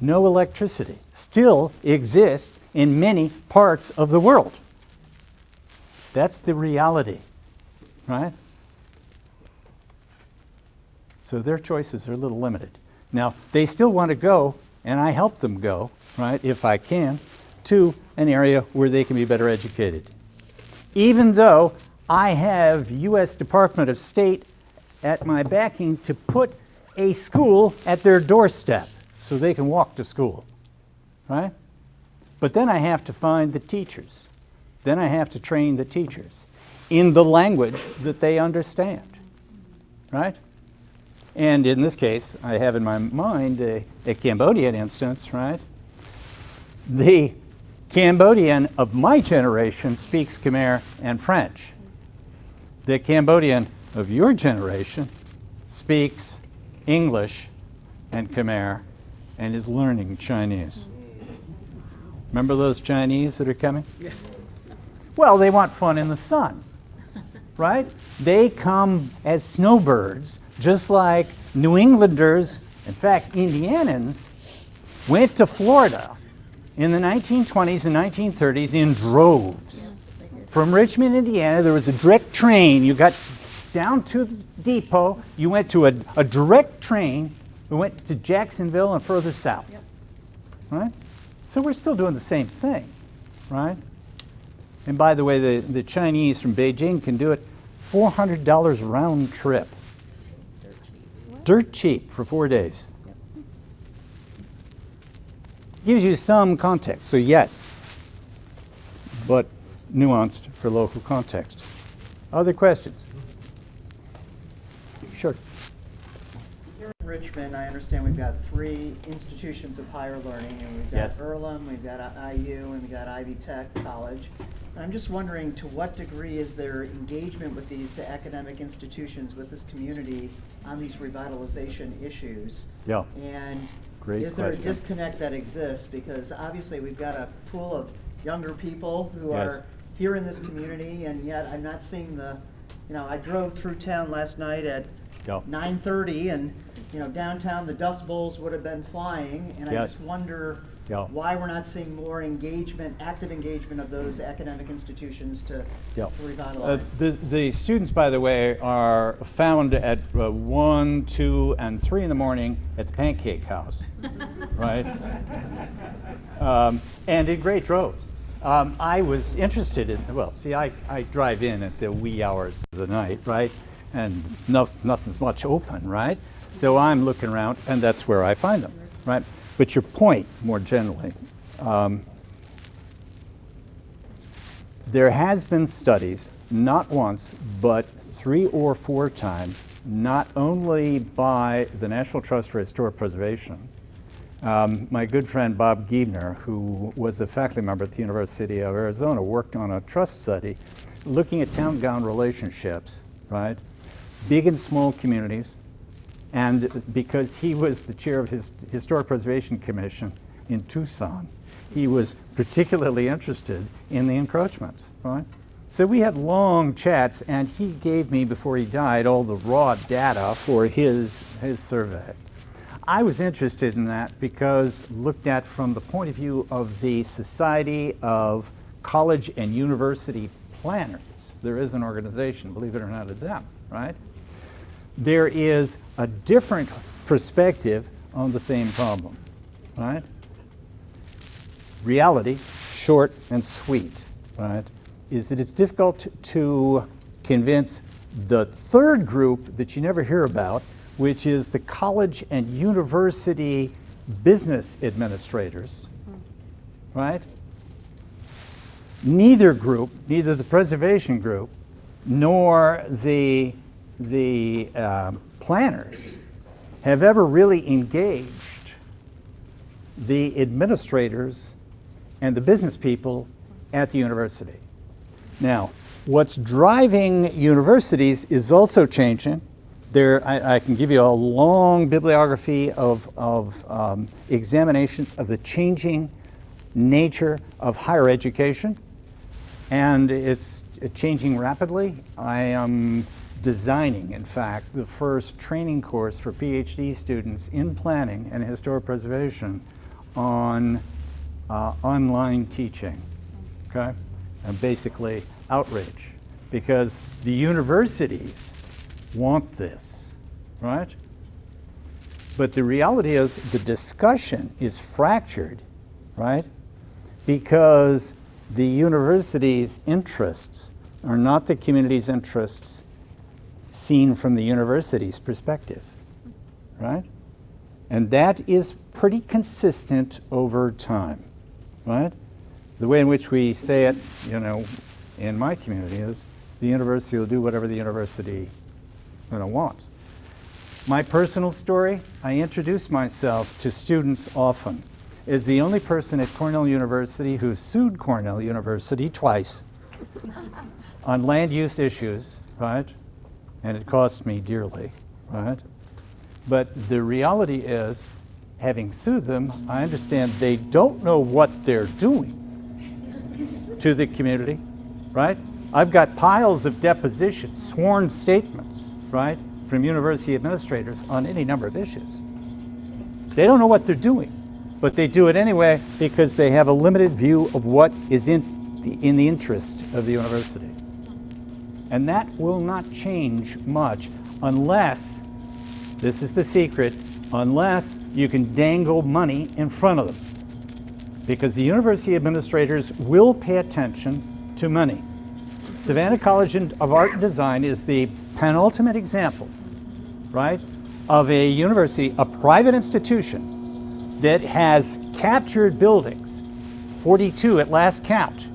No electricity still exists in many parts of the world. That's the reality, right? So their choices are a little limited. Now, they still want to go, and I help them go, right, if I can, to an area where they can be better educated. Even though I have U.S. Department of State at my backing to put a school at their doorstep so they can walk to school, right? But then I have to find the teachers. Then I have to train the teachers in the language that they understand, right? And in this case, I have in my mind a Cambodian instance, right? The Cambodian of my generation speaks Khmer and French. The Cambodian of your generation speaks English and Khmer and is learning Chinese. Remember those Chinese that are coming? Yeah. Well, they want fun in the sun, right? They come as snowbirds, just like New Englanders, in fact, Indianans, went to Florida in the 1920s and 1930s in droves. From Richmond, Indiana, there was a direct train. You got down to the depot, you went to a direct train, we went to Jacksonville and further south, right? So we're still doing the same thing, right? And by the way, the Chinese from Beijing can do it $400 round trip. Dirt cheap for 4 days. Gives you some context, so yes, but nuanced for local context. Other questions? Sure. Here in Richmond, I understand we've got 3 institutions of higher learning, and we've got Yes. Earlham, we've got IU, and we've got Ivy Tech College. And I'm just wondering, to what degree is there engagement with these academic institutions, with this community, on these revitalization issues? Yeah. And Great is there question. a disconnect that exists? Because obviously we've got a pool of younger people who Yes. are here in this community, and yet I'm not seeing I drove through town last night at Yeah. 9:30, and downtown the Dust Bowls would have been flying, and I Yes. just wonder Yeah. why we're not seeing more engagement, active engagement of those academic institutions to revitalize. The students, by the way, are found at 1, 2, and 3 in the morning at the Pancake House, right? And in great droves. I was interested in, I drive in at the wee hours of the night, right? and nothing's much open, right? So I'm looking around, and that's where I find them, right? But your point, more generally, there has been studies, not once, but 3 or 4 times, not only by the National Trust for Historic Preservation. My good friend Bob Giebner, who was a faculty member at the University of Arizona, worked on a trust study looking at town-gown relationships, right? Big and small communities. And because he was the chair of his Historic Preservation Commission in Tucson, he was particularly interested in the encroachments, right? So we had long chats, and he gave me, before he died, all the raw data for his survey. I was interested in that because looked at from the point of view of the Society of College and University Planners. There is an organization, believe it or not, of them, right? There is a different perspective on the same problem, right? Reality, short and sweet, right, is that it's difficult to convince the third group that you never hear about, which is the college and university business administrators, right? Neither group, neither the preservation group nor the planners have ever really engaged the administrators and the business people at the university. Now, what's driving universities is also changing. I can give you a long bibliography of examinations of the changing nature of higher education, and it's changing rapidly. I am designing, in fact, the first training course for PhD students in planning and historic preservation on online teaching, okay? And basically outreach, because the universities want this, right? But the reality is the discussion is fractured, right? Because the university's interests are not the community's interests seen from the university's perspective, right? And that is pretty consistent over time, right? The way in which we say it, you know, in my community is the university will do whatever the university wants. My personal story, I introduce myself to students often as the only person at Cornell University who sued Cornell University twice on land use issues, right? And it cost me dearly, right? But the reality is, having sued them, I understand they don't know what they're doing to the community, right? I've got piles of depositions, sworn statements, right, from university administrators on any number of issues. They don't know what they're doing, but they do it anyway because they have a limited view of what is in the interest of the university. And that will not change much unless, this is the secret, unless you can dangle money in front of them. Because the university administrators will pay attention to money. Savannah College of Art and Design is the penultimate example, right, of a university, a private institution that has captured buildings, 42 at last count,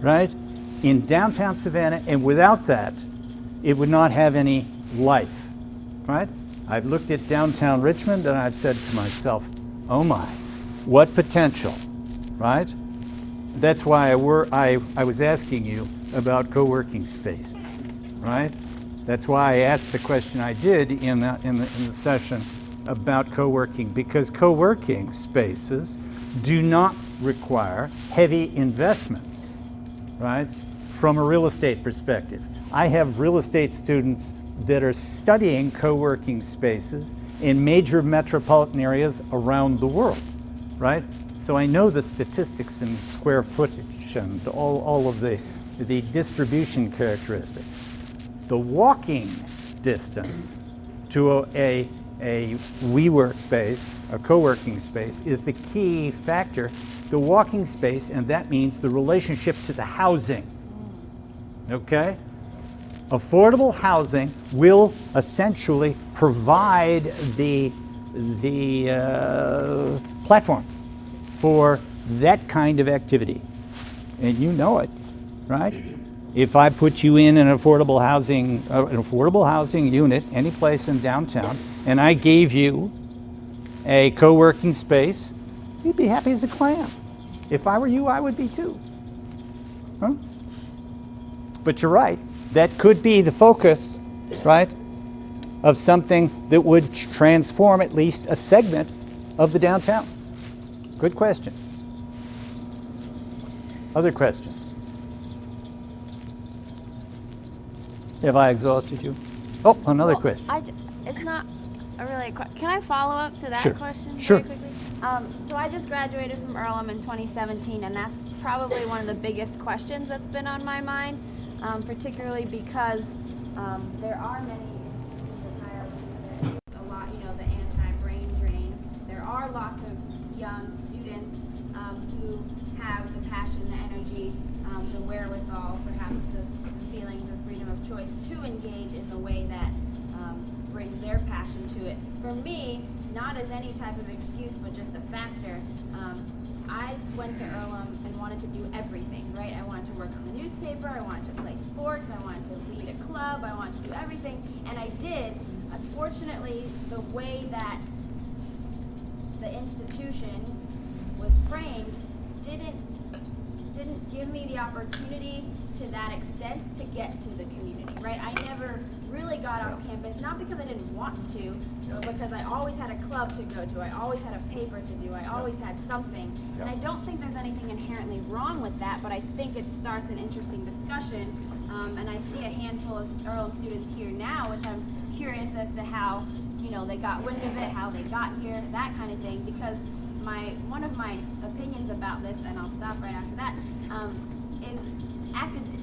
right, in downtown Savannah, and without that, it would not have any life, right? I've looked at downtown Richmond and I've said to myself, oh my, what potential, right? That's why I was asking you about co-working space, right? That's why I asked the question I did in the session about co-working, because co-working spaces do not require heavy investments, right? From a real estate perspective. I have real estate students that are studying co-working spaces in major metropolitan areas around the world, right? So I know the statistics and square footage and all of the distribution characteristics. The walking distance to a WeWork space, a co-working space, is the key factor. The walking space, and that means the relationship to the housing, okay? affordable housing will essentially provide the platform for that kind of activity. And you know it, right? If I put you in an affordable housing unit, any place in downtown, and I gave you a co-working space, you'd be happy as a clam. If I were you, I would be too. Huh? But you're right, that could be the focus, right, of something that would transform at least a segment of the downtown. Good question. Other questions? Have I exhausted you? Oh, another question. It's not a really can I follow up to that Sure. question Sure. very quickly? So I just graduated from Earlham in 2017, and that's probably one of the biggest questions that's been on my mind, particularly because there are many institutions of higher learning. There is a lot, the anti-brain drain. There are lots of young students who have the passion, the energy, the wherewithal, perhaps the feelings of freedom of choice to engage in the way that brings their passion to it. For me, not as any type of excuse, but just a factor. I went to Earlham and wanted to do everything, right? I wanted to work on the newspaper, I wanted to play sports, I wanted to lead a club, I wanted to do everything, and I did. Unfortunately, the way that the institution was framed didn't give me the opportunity to that extent to get to the community, right? I never really got off campus, not because I didn't want to, but because I always had a club to go to, I always had a paper to do, I always had something. And I don't think there's anything inherently wrong with that, but I think it starts an interesting discussion. And I see a handful of Earlham students here now, which I'm curious as to how, they got wind of it, how they got here, that kind of thing, because one of my opinions about this, and I'll stop right after that, is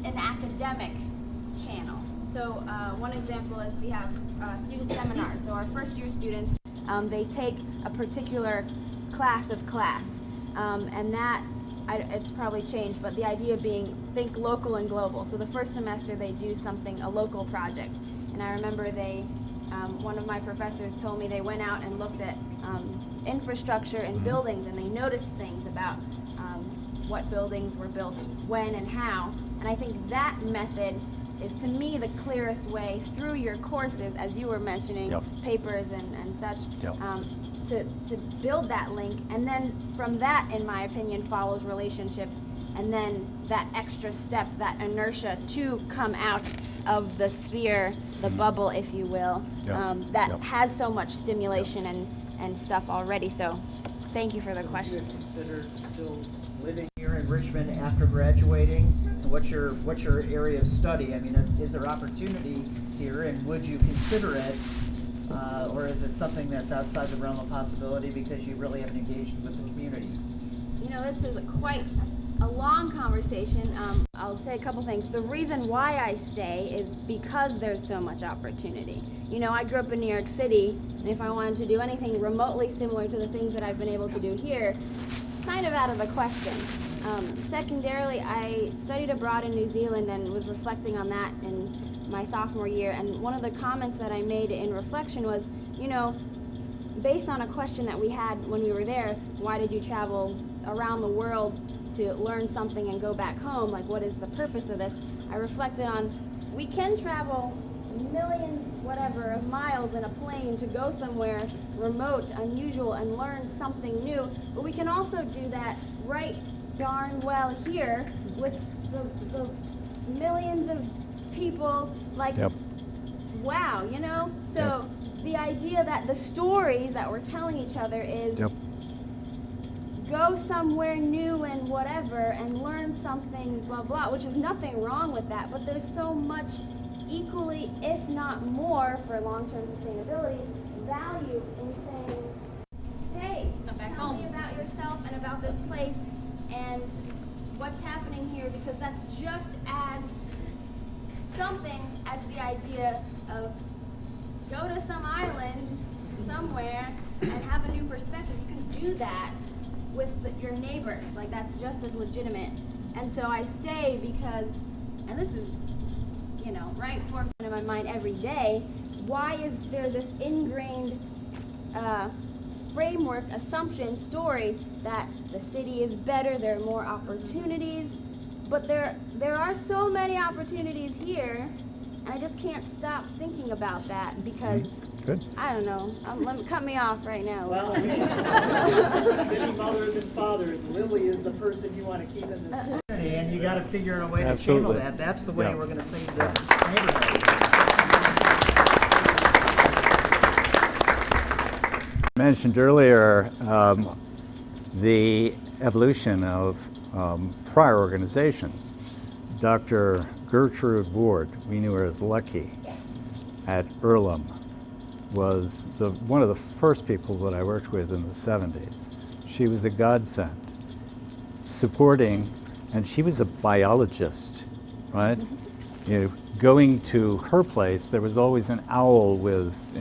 an academic channel. So one example is we have student seminars. So our first year students, they take a particular class, and that, it's probably changed, but the idea being think local and global. So the first semester they do a local project. And I remember one of my professors told me they went out and looked at infrastructure and buildings, and they noticed things about what buildings were built when and how. And I think that method is, to me, the clearest way through your courses, as you were mentioning, papers and such, to build that link. And then from that, in my opinion, follows relationships, and then that extra step, that inertia to come out of the sphere, the bubble, if you will, that has so much stimulation and stuff already. So thank you for the question. Would you consider still living here in Richmond after graduating? And what's your area of study? I mean, is there opportunity here, and would you consider it, or is it something that's outside the realm of possibility because you really haven't engaged with the community? This is quite a long conversation. I'll say a couple things. The reason why I stay is because there's so much opportunity. I grew up in New York City, and if I wanted to do anything remotely similar to the things that I've been able to do here, kind of out of the question. Secondarily, I studied abroad in New Zealand and was reflecting on that in my sophomore year, and one of the comments that I made in reflection was, based on a question that we had when we were there, why did you travel around the world to learn something and go back home? Like, what is the purpose of this? I reflected on, we can travel millions, whatever, of miles in a plane to go somewhere remote, unusual, and learn something new, but we can also do that right darn well here with the millions of people, wow, So the idea that the stories that we're telling each other is go somewhere new and whatever and learn something, blah, blah, which is nothing wrong with that, but there's so much equally, if not more, for long-term sustainability, value in saying, hey, tell me about yourself and about this place and what's happening here, because that's just as something as the idea of go to some island somewhere and have a new perspective. You can do that with your neighbors. That's just as legitimate. And so I stay because, and this is, right forefront of my mind every day. Why is there this ingrained framework, assumption, story that the city is better, there are more opportunities, but there are so many opportunities here, and I just can't stop thinking about that because Good. I don't know. Cut me off right now. Well, city mothers and fathers, Lily is the person you want to keep in this community, and you got to figure out a way to channel Absolutely. that. That's the way Yeah. we're going to save this neighborhood. Mentioned earlier the evolution of prior organizations. Dr. Gertrude Ward, we knew her as Lucky, at Earlham, was one of the first people that I worked with in the 70s. She was a godsend, supporting, and she was a biologist, right? Going to her place, there was always an owl with,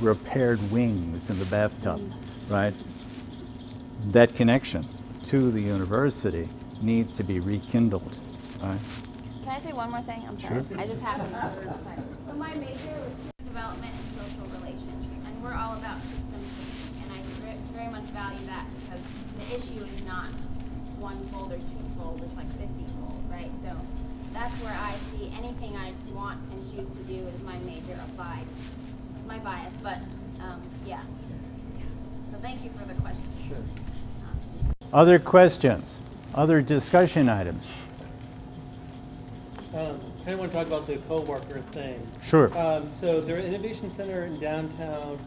repaired wings in the bathtub, right? That connection to the university needs to be rekindled, right? Can I say one more thing? I'm sorry. Sure. I just have to. So my major was human development and social relations, and we're all about systems thinking, and I very much value that because the issue is not one-fold or two-fold, it's like 50-fold, right? So that's where I see anything I want and choose to do is my major applied. It's my bias, but yeah. So thank you for the question. Sure. Other questions? Other discussion items? Kind of want to talk about the co-worker thing. Sure. So their innovation center in downtown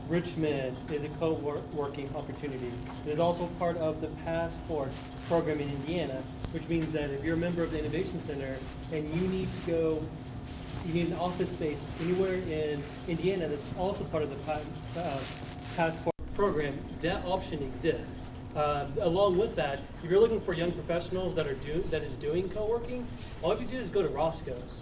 Richmond is a co-working opportunity. It is also part of the Passport program in Indiana, which means that if you're a member of the innovation center and you need an office space anywhere in Indiana that's also part of the Passport program, that option exists. Along with that, if you're looking for young professionals that is doing co-working, all you have to do is go to Roscoe's.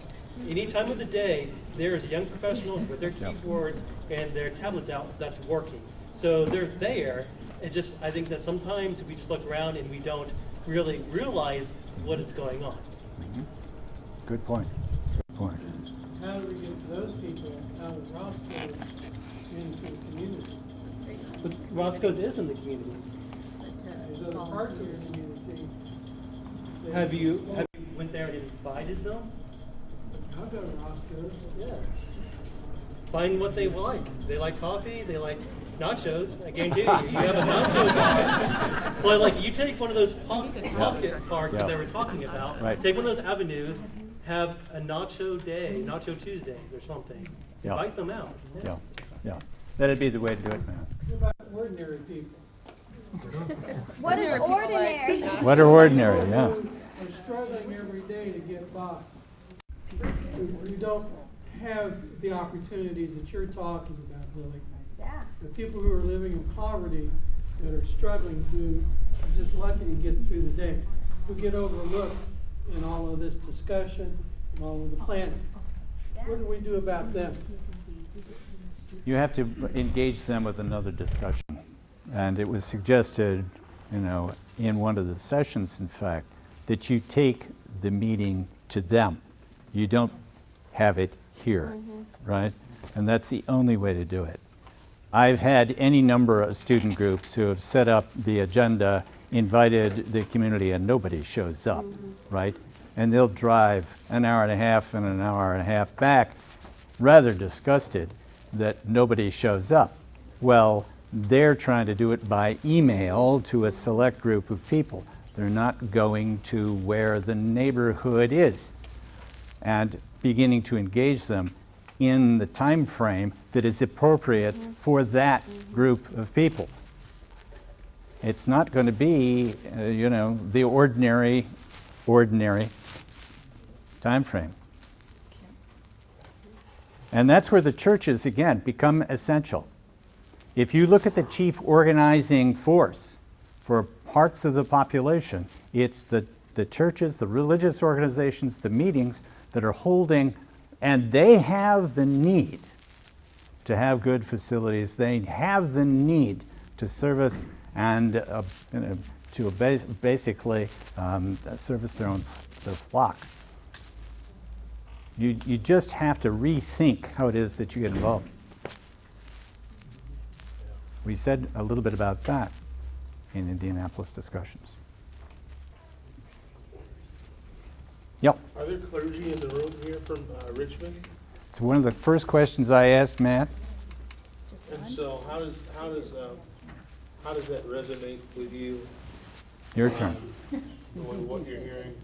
Any time of the day, there's young professionals with their keyboards and their tablets out that's working. So they're there. I think that sometimes we just look around and we don't really realize what is going on. Good point. Good point. How do we get those people out of Roscoe into the community? But Roscoe's is in the community. There's other parts of the community. that- Have you went there and invited them? I'll go to Roscoe. Yeah. Find what they like. They like coffee. They like nachos. I guarantee you, you have a nacho bar. Well, like you take one of those pocket parks that they were talking about. Right. Take one of those avenues. Have a nacho day, Nacho Tuesdays or something. Yeah. Invite them out. Yeah, yeah. That'd be the way to do it, man. What about ordinary people? What is ordinary? What are ordinary, yeah. We're struggling every day to get by. We don't have the opportunities that you're talking about, Lily. Yeah. The people who are living in poverty that are struggling, who are just lucky to get through the day, who get overlooked in all of this discussion and all of the planning. What do we do about them? You have to engage them with another discussion. And it was suggested, in one of the sessions, in fact, that you take the meeting to them. You don't have it here, right? And that's the only way to do it. I've had any number of student groups who have set up the agenda, invited the community, and nobody shows up, right? And they'll drive an hour and a half and an hour and a half back, rather disgusted that nobody shows up. Well, they're trying to do it by email to a select group of people. They're not going to where the neighborhood is and beginning to engage them in the time frame that is appropriate for that group of people. It's not going to be, the ordinary time frame. And that's where the churches, again, become essential. If you look at the chief organizing force for parts of the population, it's the churches, the religious organizations, the meetings that are holding, and they have the need to have good facilities. They have the need to service and to basically service their flock. You just have to rethink how it is that you get involved. We said a little bit about that in Indianapolis discussions. Yep. Are there clergy in the room here from Richmond? It's one of the first questions I asked Matt. And so how does that resonate with you? Your turn. What you're hearing,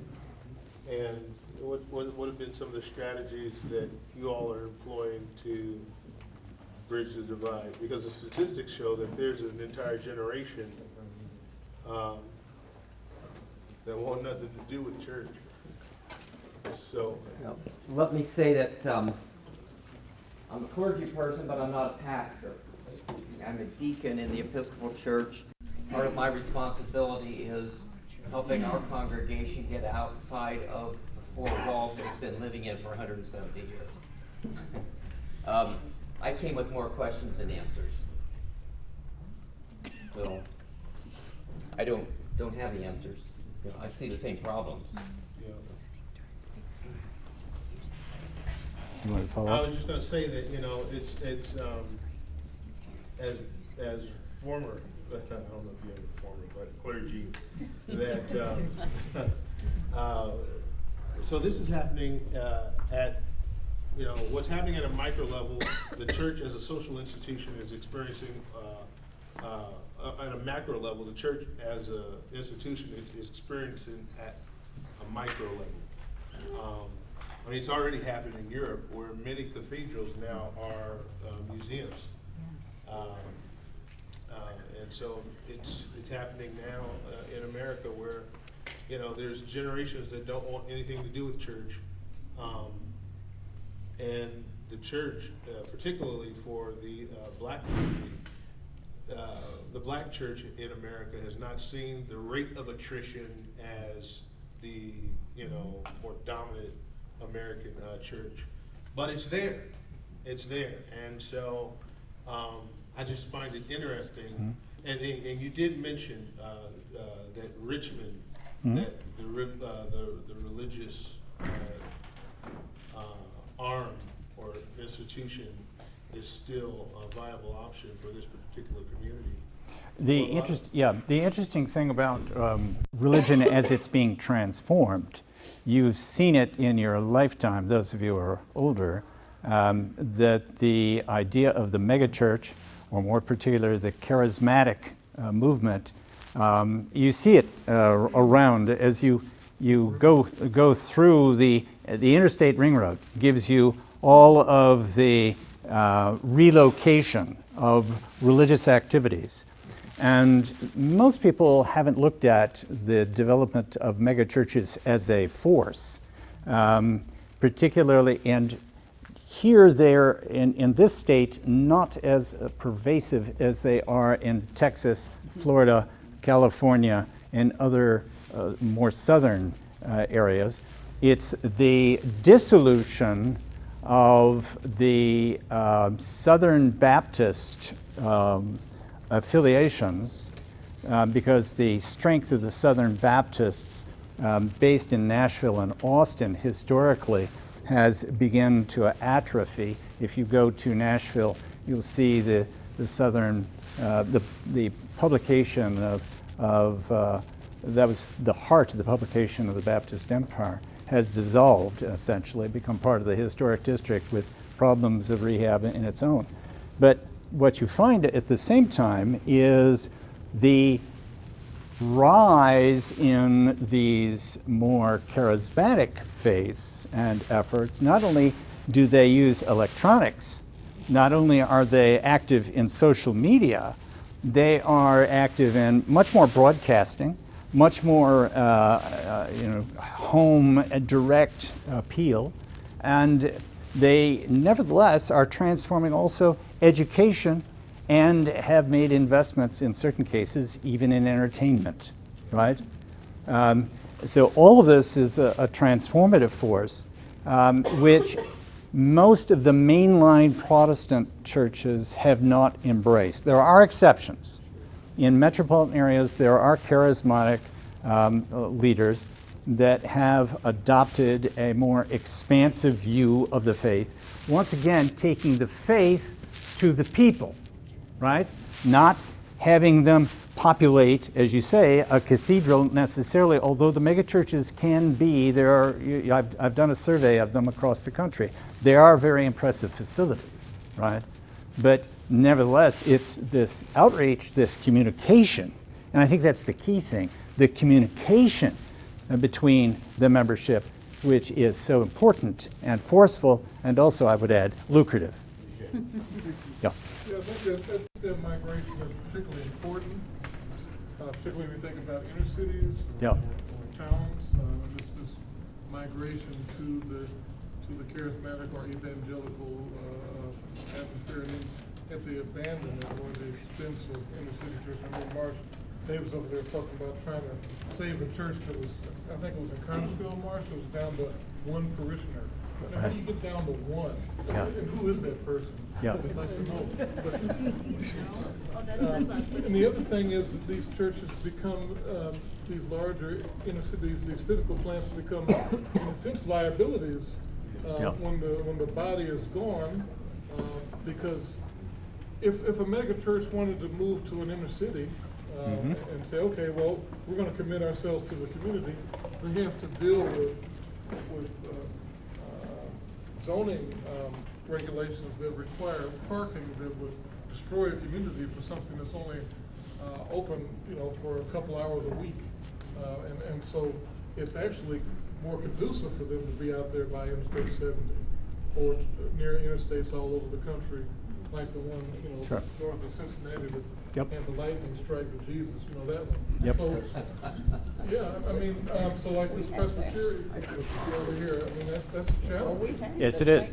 and what have been some of the strategies that you all are employing to bridge the divide? Because the statistics show that there's an entire generation that want nothing to do with church. So, Well, let me say that I'm a clergy person, but I'm not a pastor. I'm a deacon in the Episcopal Church. Part of my responsibility is helping our congregation get outside of the four walls that it's been living in for 170 years. I came with more questions than answers. So I don't have the answers. You know, I see the same problems. You want to follow I up? was just going to say that, you know, it's as former, I don't know if you're a former, but clergy, that so this is happening at, you know, what's happening at a micro level. The church as a social institution is experiencing at a macro level. The church as an institution is experiencing at a micro level. I mean, it's already happened in Europe, where many cathedrals now are museums, and so it's happening now in America, where, you know, there's generations that don't want anything to do with church, and the church, particularly for the black community, the black church in America has not seen the rate of attrition as the, you know, more dominant American church, but it's there, and so I just find it interesting. And you did mention that Richmond, that the religious arm or institution is still a viable option for this particular community. The interesting thing about religion as it's being transformed, you've seen it in your lifetime, those of you who are older, that the idea of the megachurch, or more particularly the charismatic movement, you see it around as you go through the interstate ring road. Gives you all of the relocation of religious activities. And most people haven't looked at the development of megachurches as a force, particularly, and here they're in this state not as pervasive as they are in Texas, Florida, California, and other more southern areas. It's the dissolution of the Southern Baptist affiliations, because the strength of the Southern Baptists based in Nashville and Austin historically has begun to atrophy. If you go to Nashville, you'll see the Southern, the publication of that was the heart of the publication of the Baptist Empire, has dissolved, essentially, become part of the historic district with problems of rehab in its own. But what you find at the same time is the rise in these more charismatic faiths and efforts. Not only do they use electronics, not only are they active in social media, they are active in much more broadcasting, much more home direct appeal, and they nevertheless are transforming also education and have made investments in certain cases even in entertainment, right? So all of this is a transformative force, which most of the mainline Protestant churches have not embraced. There are exceptions. In metropolitan areas, there are charismatic leaders, that have adopted a more expansive view of the faith. Once again, taking the faith to the people, right? Not having them populate, as you say, a cathedral necessarily, although the megachurches can be, I've done a survey of them across the country. They are very impressive facilities, right? But nevertheless, it's this outreach, this communication, and I think that's the key thing, the communication between the membership, which is so important and forceful, and also, I would add, lucrative. Yeah. Yeah, I think that migration is particularly important, particularly when you think about inner cities or towns. This migration to the charismatic or evangelical atmosphere, and at the abandonment or the expense of inner city church. I mean, Marsh Davis over there talking about trying to save a church that was, I think it was in Connersville, Marsh, it was down to one parishioner. Now, how do you get down to one? Yeah. And who is that person? Yeah. I'd like to know. And the other thing is that these churches become, these larger inner cities, these physical plants become, in a sense, liabilities when the body is gone, because if a mega church wanted to move to an inner city and say, okay, well, we're going to commit ourselves to the community, they have to deal with zoning regulations that require parking that would destroy a community for something that's only open, for a couple hours a week, and so it's actually more conducive for them to be out there by Interstate 70 or near interstates all over the country, like the one Sure. north of Cincinnati that Yep. had the lightning strike of Jesus, that one. Yep. So, yeah, I mean, so like this Presbyterian over here, I mean, that's a challenge. Yes, it is.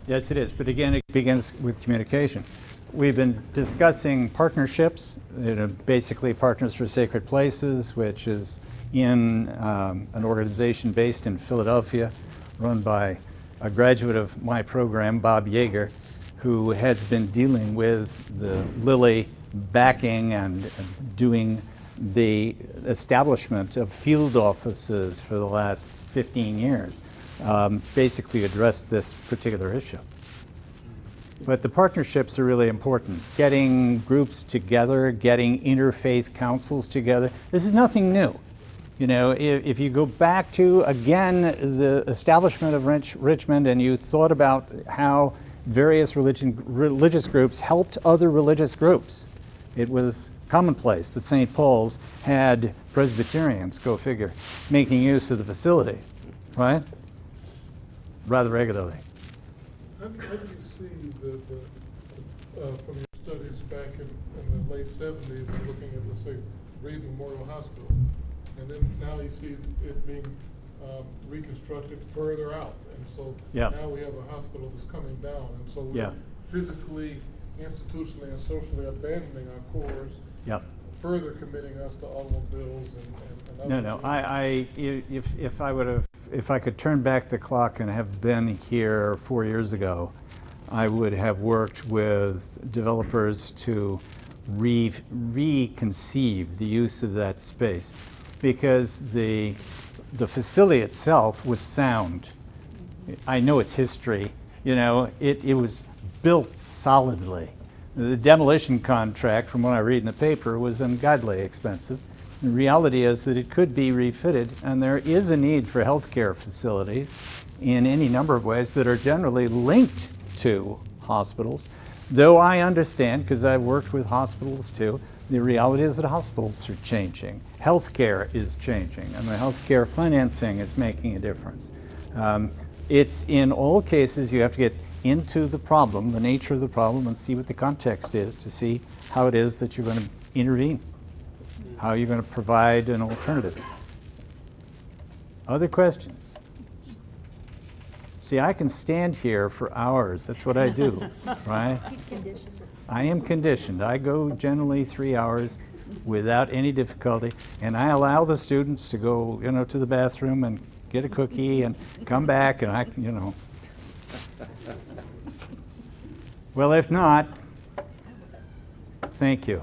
Yes, it is. But again, it begins with communication. We've been discussing partnerships, basically Partners for Sacred Places, which is in an organization based in Philadelphia, run by a graduate of my program, Bob Youre, who has been dealing with the Lilly backing and doing the establishment of field offices for the last 15 years, basically address this particular issue. But the partnerships are really important. Getting groups together, getting interfaith councils together. This is nothing new. If you go back to, again, the establishment of Richmond, and you thought about how various religious groups helped other religious groups, it was commonplace that St. Paul's had Presbyterians, go figure, making use of the facility, right? Rather regularly. How do you see from your studies back in the late 70s and looking at, let's say, Reed Memorial Hospital, and then now you see it being reconstructed further out, and so now we have a hospital that's coming down, and so we're physically, institutionally, and socially abandoning our cores, further committing us to automobiles and other No. If I could turn back the clock and have been here 4 years ago, I would have worked with developers to reconceive the use of that space, because the facility itself was sound. I know its history. It was built solidly. The demolition contract, from what I read in the paper, was ungodly expensive. The reality is that it could be refitted, and there is a need for healthcare facilities in any number of ways that are generally linked to hospitals. Though I understand, because I've worked with hospitals too, the reality is that hospitals are changing. Healthcare is changing, and the healthcare financing is making a difference. It's in all cases you have to get into the problem, the nature of the problem, and see what the context is to see how it is that you're going to intervene, how you're going to provide an alternative. Other questions? See, I can stand here for hours. That's what I do, right? He's conditioned. I am conditioned. I go generally 3 hours without any difficulty, and I allow the students to go, to the bathroom and get a cookie and come back, and Well, if not, thank you.